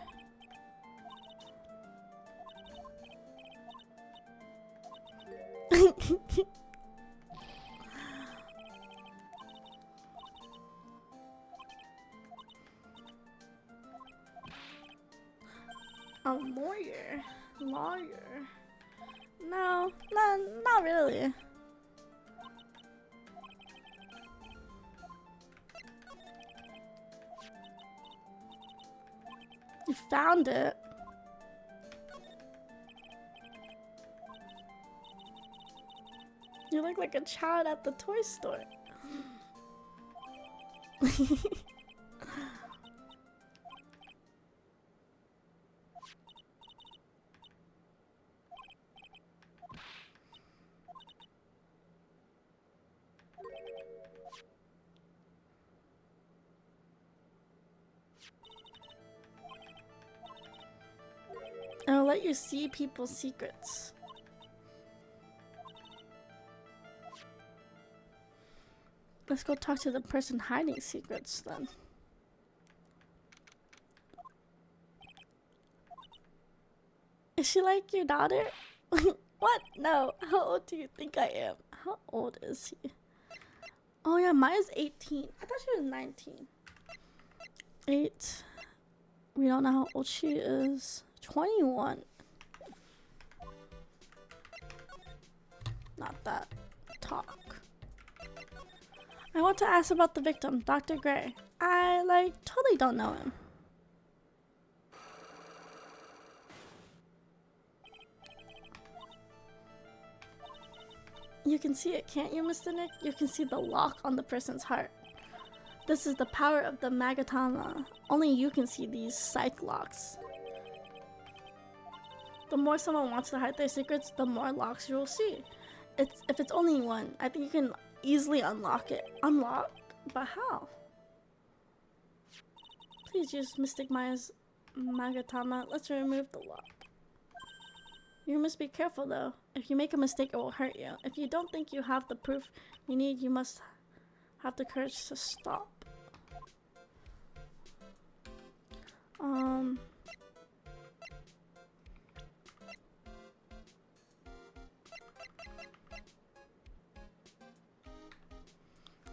A lawyer? Lawyer? No, not really. You found it. You look like a child at the toy store. I'll let you see people's secrets. Let's go talk to the person hiding secrets then. Is she like your daughter? What? No. How old do you think I am? How old is he? Oh yeah, Maya's 18. I thought she was 19. 8. We don't know how old she is. 21. Not that. Talk. I want to ask about the victim, Dr. Gray. I, totally don't know him. You can see it, can't you, Mr. Nick? You can see the lock on the person's heart. This is the power of the Magatama. Only you can see these psych locks. The more someone wants to hide their secrets, the more locks you will see. If it's only one, I think you can easily unlock it. Unlock? But how? Please use Mystic Maya's Magatama. Let's remove the lock. You must be careful though. If you make a mistake, it will hurt you. If you don't think you have the proof you need, you must have the courage to stop.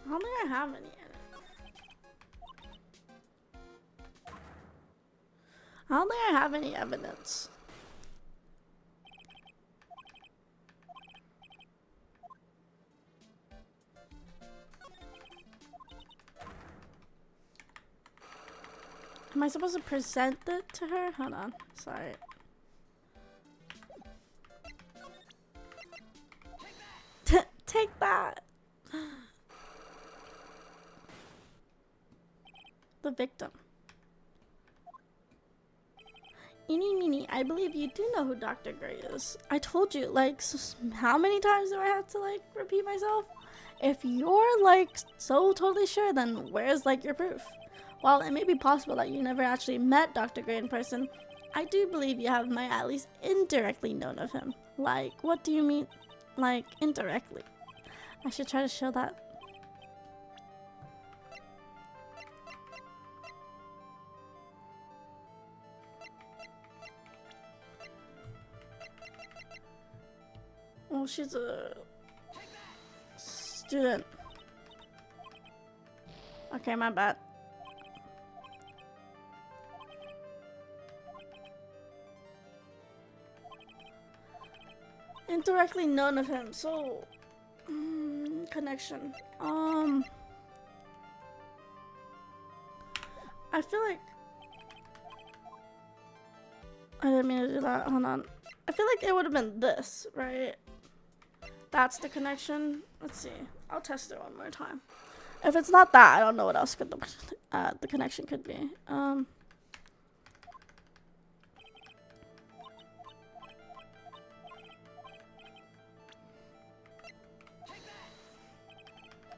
I don't think I have any in it. I don't think I have any evidence. Am I supposed to present it to her? Hold on. Sorry. Take that! The victim. Eeny meeny, I believe you do know who Dr. Gray is. I told you, like, how many times do I have to, like, repeat myself? If you're, like, so totally sure, then where's, like, your proof? While it may be possible that you never actually met Dr. Gray in person, I do believe you have might at least indirectly known of him. Like, what do you mean? Like, indirectly. I should try to show that. Well, she's a student. Okay, my bad. Indirectly known of him, so connection. I feel like I didn't mean to do that. Hold on. I feel like it would have been this, right? That's the connection. Let's see. I'll test it one more time. If it's not that, I don't know what else could the connection could be.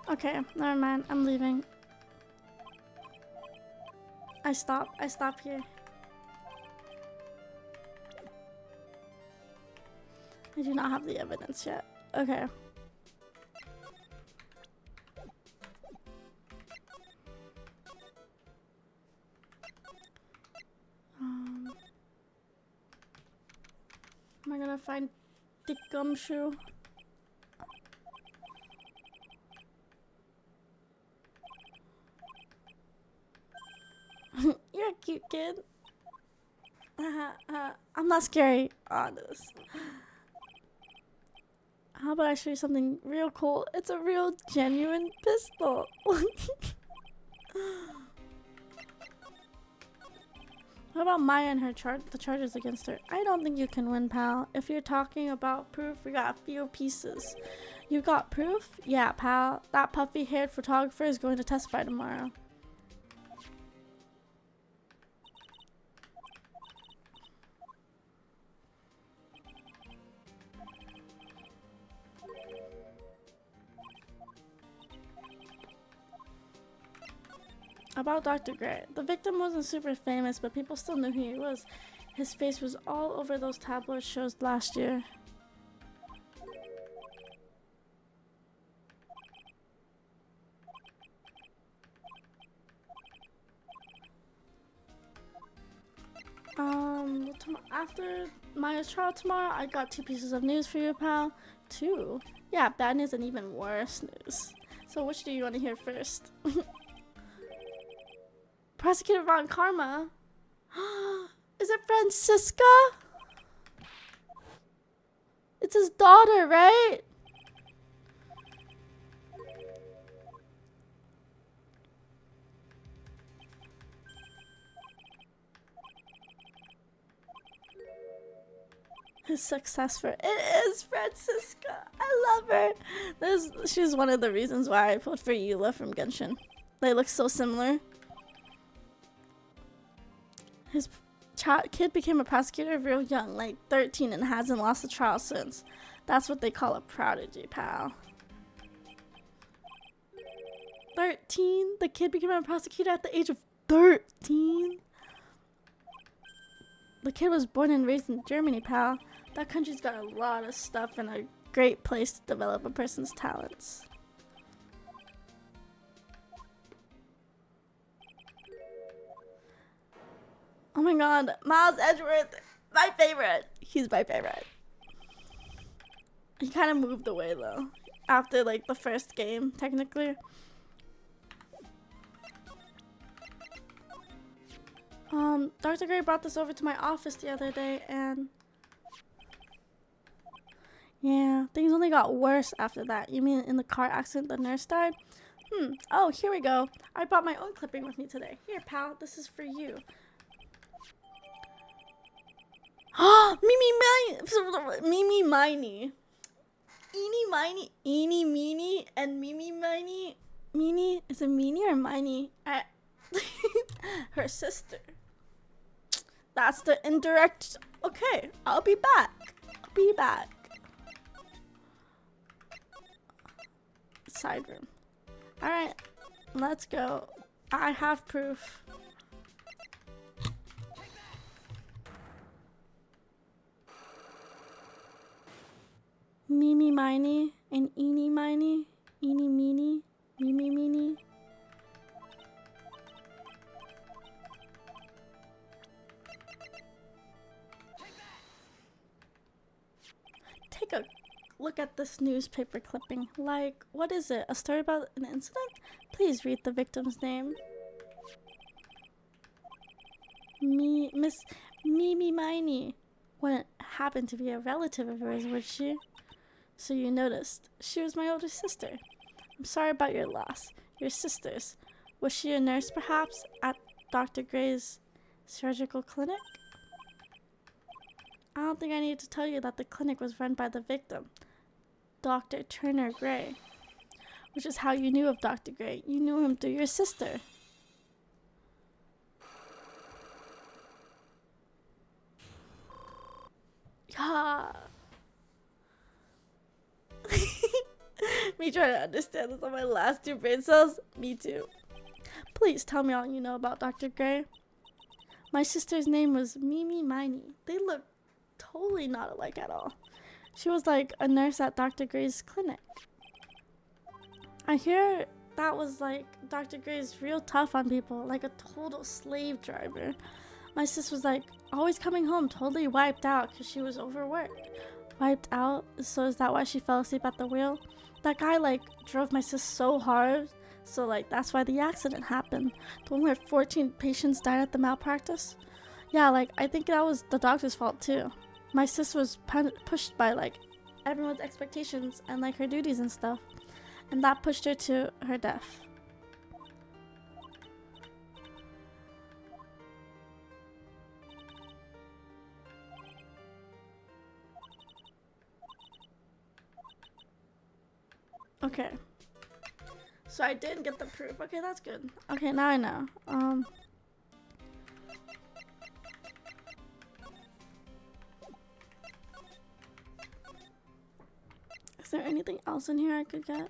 Okay, never mind. I'm leaving. I stop here. I do not have the evidence yet. Okay. Am I gonna find the gumshoe? You're a cute kid. I'm not scary. Honest. How about I show you something real cool? It's a real genuine pistol. What about Maya and the charges against her? I don't think you can win, pal. If you're talking about proof, we got a few pieces. You got proof? Yeah, pal. That puffy-haired photographer is going to testify tomorrow. About Dr. Gray. The victim wasn't super famous, but people still knew who he was. His face was all over those tabloid shows last year. After Maya's trial tomorrow, I got 2 pieces of news for you, pal. 2? Yeah, bad news and even worse news. So which do you want to hear first? Prosecutor Von Karma? Is it Francisca? It's his daughter, right? His successor. It is Francisca. I love her. She's one of the reasons why I put for Eula from Genshin. They look so similar. His kid became a prosecutor real young, like 13, and hasn't lost a trial since. That's what they call a prodigy, pal. 13? The kid became a prosecutor at the age of 13? The kid was born and raised in Germany, pal. That country's got a lot of stuff and a great place to develop a person's talents. Oh my god, Miles Edgeworth, my favorite. He's my favorite. He kind of moved away though, after like the first game, technically. Dr. Gray brought this over to my office the other day and yeah, things only got worse after that. You mean in the car accident the nurse died? Oh, here we go. I brought my own clipping with me today. Here, pal, this is for you. Mimi Miney. Eeny Miney, Eeny Meeny, and Mimi Miney. Meeny? Is it Meeny or Miney? Her sister. That's the indirect. Okay, I'll be back. I'll be back. Side room. Alright, let's go. I have proof. Mimi Miney and Eeny Miney. Eeny Meeny. Mimi Meeny. Take a look at this newspaper clipping. Like, what is it? A story about an incident? Please read the victim's name. Miss Mimi Miney. Wouldn't happen to be a relative of yours, would she? So you noticed. She was my older sister. I'm sorry about your loss. Your sister's. Was she a nurse, perhaps, at Dr. Gray's surgical clinic? I don't think I need to tell you that the clinic was run by the victim, Dr. Turner Gray. Which is how you knew of Dr. Gray. You knew him through your sister. Yeah. Me trying to understand this on my last 2 brain cells? Me too. Please tell me all you know about Dr. Gray. My sister's name was Mimi Miney. They look totally not alike at all. She was like a nurse at Dr. Gray's clinic. I hear that was like Dr. Gray's real tough on people, like a total slave driver. My sis was like always coming home totally wiped out because she was overworked. Wiped out? So is that why she fell asleep at the wheel? That guy like drove my sis so hard, so like that's why the accident happened. The one where 14 patients died at the malpractice? Yeah, like I think that was the doctor's fault too. My sis was pushed by like everyone's expectations and like her duties and stuff, and that pushed her to her death. Okay. So I didn't get the proof. Okay, that's good. Okay, now I know. Is there anything else in here I could get?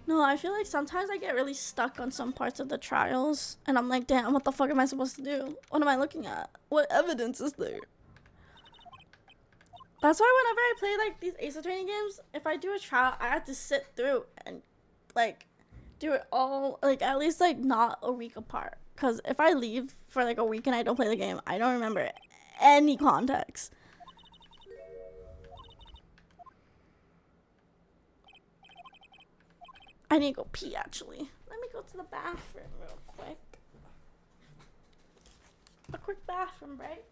No, I feel like sometimes I get really stuck on some parts of the trials, and I'm like, damn, what the fuck am I supposed to do? What am I looking at? What evidence is there? That's why whenever I play like these Ace Attorney games, if I do a trial, I have to sit through and like do it all, like at least like not a week apart. Cause if I leave for like a week and I don't play the game, I don't remember any context. I need to go pee actually. Let me go to the bathroom real quick. A quick bathroom break.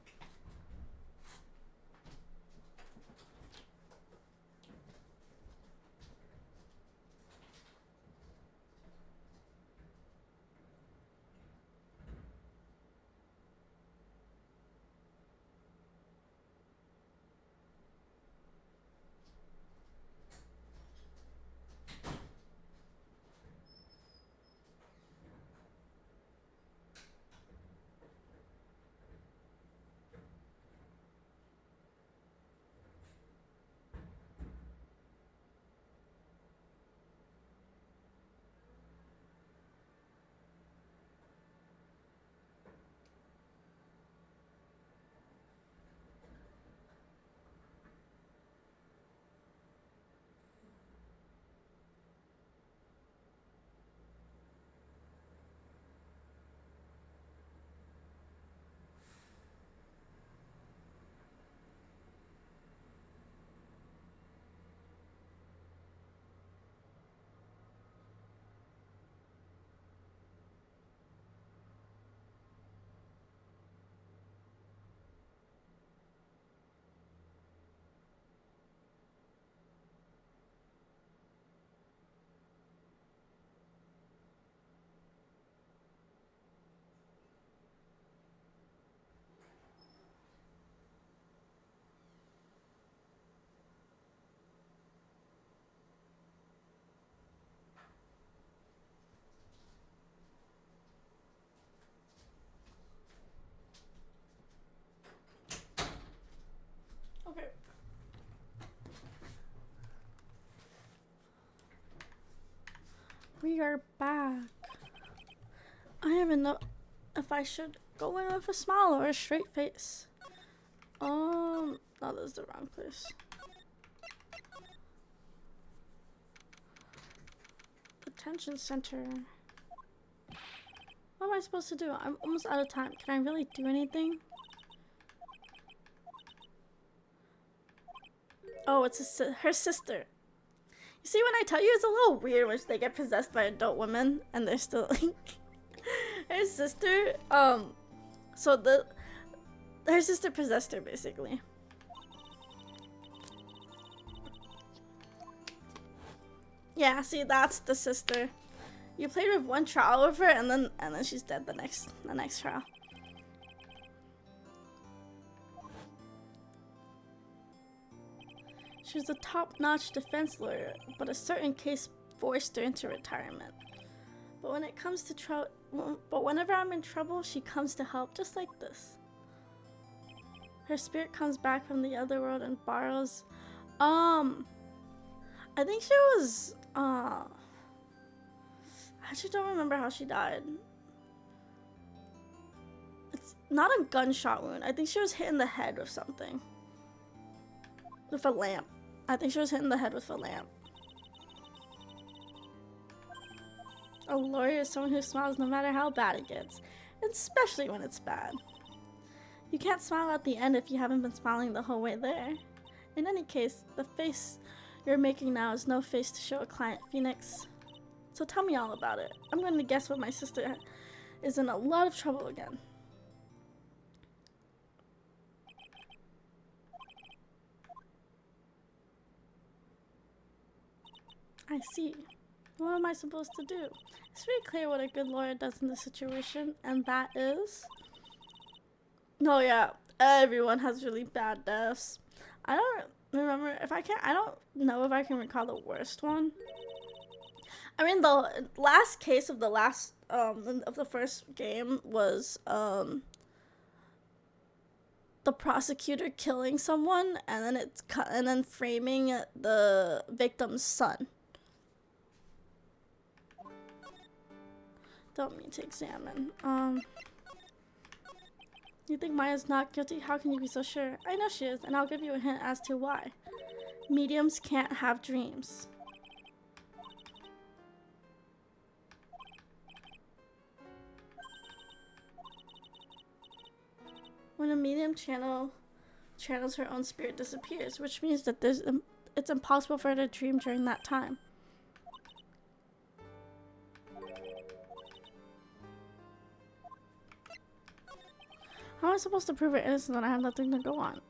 we are back. I don't even know if I should go in with a smile or a straight face. No, that's the wrong place. Detention center. What am I supposed to do? I'm almost out of time. Can I really do anything? Oh, it's her sister. You see, when I tell you, it's a little weird when they get possessed by adult women and they're still like her sister. So her sister possessed her basically. Yeah, see, that's the sister. You played with one trial with her, and then she's dead the next trial. She was a top-notch defense lawyer, but a certain case forced her into retirement. But when it comes to whenever I'm in trouble, she comes to help, just like this. Her spirit comes back from the other world and borrows. I think she was. I actually don't remember how she died. It's not a gunshot wound. I think she was hit in the head with something. With a lamp. I think she was hit in the head with a lamp. A lawyer is someone who smiles no matter how bad it gets, especially when it's bad. You can't smile at the end if you haven't been smiling the whole way there. In any case, the face you're making now is no face to show a client, Phoenix. So tell me all about it. I'm going to guess what my sister is in a lot of trouble again. I see. What am I supposed to do? It's pretty clear what a good lawyer does in this situation, and that is... No, yeah, everyone has really bad deaths. I don't remember if I don't know if I can recall the worst one. I mean, the last case of the first game was the prosecutor killing someone and then framing the victim's son. Don't mean to examine. You think Maya's not guilty? How can you be so sure? I know she is, and I'll give you a hint as to why. Mediums can't have dreams. When a medium channels her own spirit disappears, which means that it's impossible for her to dream during that time. How am I supposed to prove her innocent when I have nothing to go on?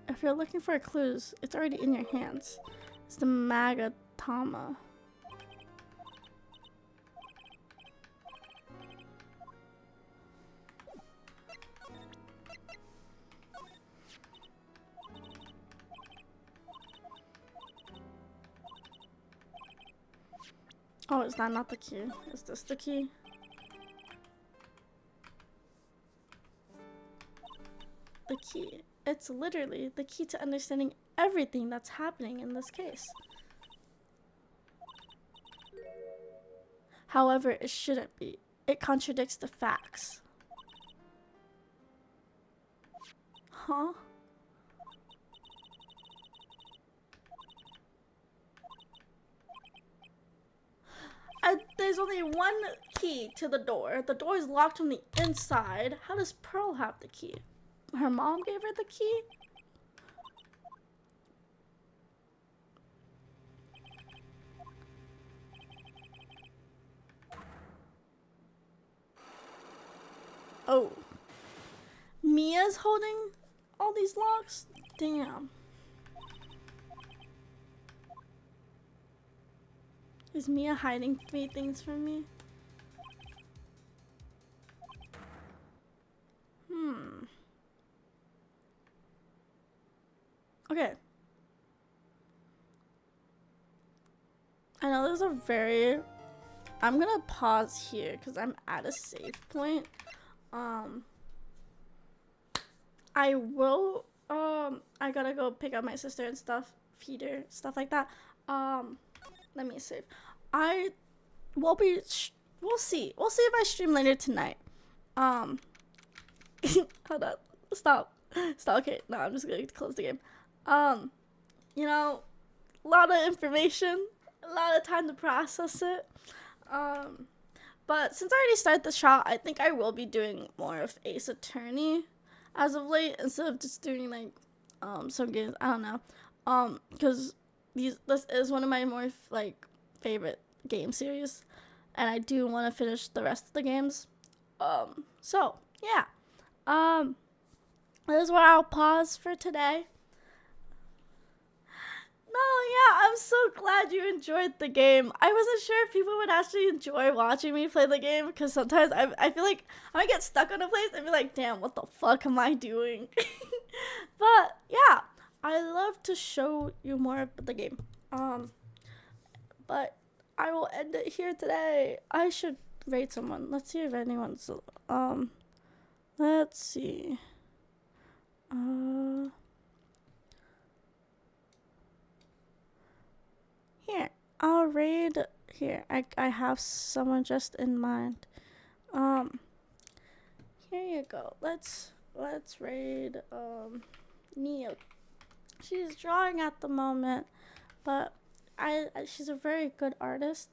If you're looking for clues, it's already in your hands. It's the Magatama. Oh, is that not the key? Is this the key? The key. It's literally the key to understanding everything that's happening in this case. However, it shouldn't be. It contradicts the facts. Huh? There's only one key to the door. The door is locked from the inside. How does Pearl have the key? Her mom gave her the key? Oh. Mia's holding all these locks? Damn. Is Mia hiding 3 things from me? Okay. I know there's a very... I'm gonna pause here because I'm at a save point. I will... I gotta go pick up my sister and stuff. Feed her. Stuff like that. Let me save. I we'll be we'll see. We'll see if I stream later tonight. Hold up. Stop. Okay, no, I'm just gonna close the game. You know, a lot of information, a lot of time to process it. But since I already started the shot, I think I will be doing more of Ace Attorney as of late instead of just doing like some games. I don't know. Because this is one of my more like favorite game series, and I do want to finish the rest of the games. So yeah. This is where I'll pause for today. No, yeah, I'm so glad you enjoyed the game. I wasn't sure if people would actually enjoy watching me play the game because sometimes I feel like I might get stuck on a place and be like, damn, what the fuck am I doing? But yeah, I love to show you more of the game. But I will end it here today. I should rate someone. Let's see if anyone's let's see. Here, I'll raid. Here, I have someone just in mind. Here you go. Let's raid Neo. She's drawing at the moment, but she's a very good artist.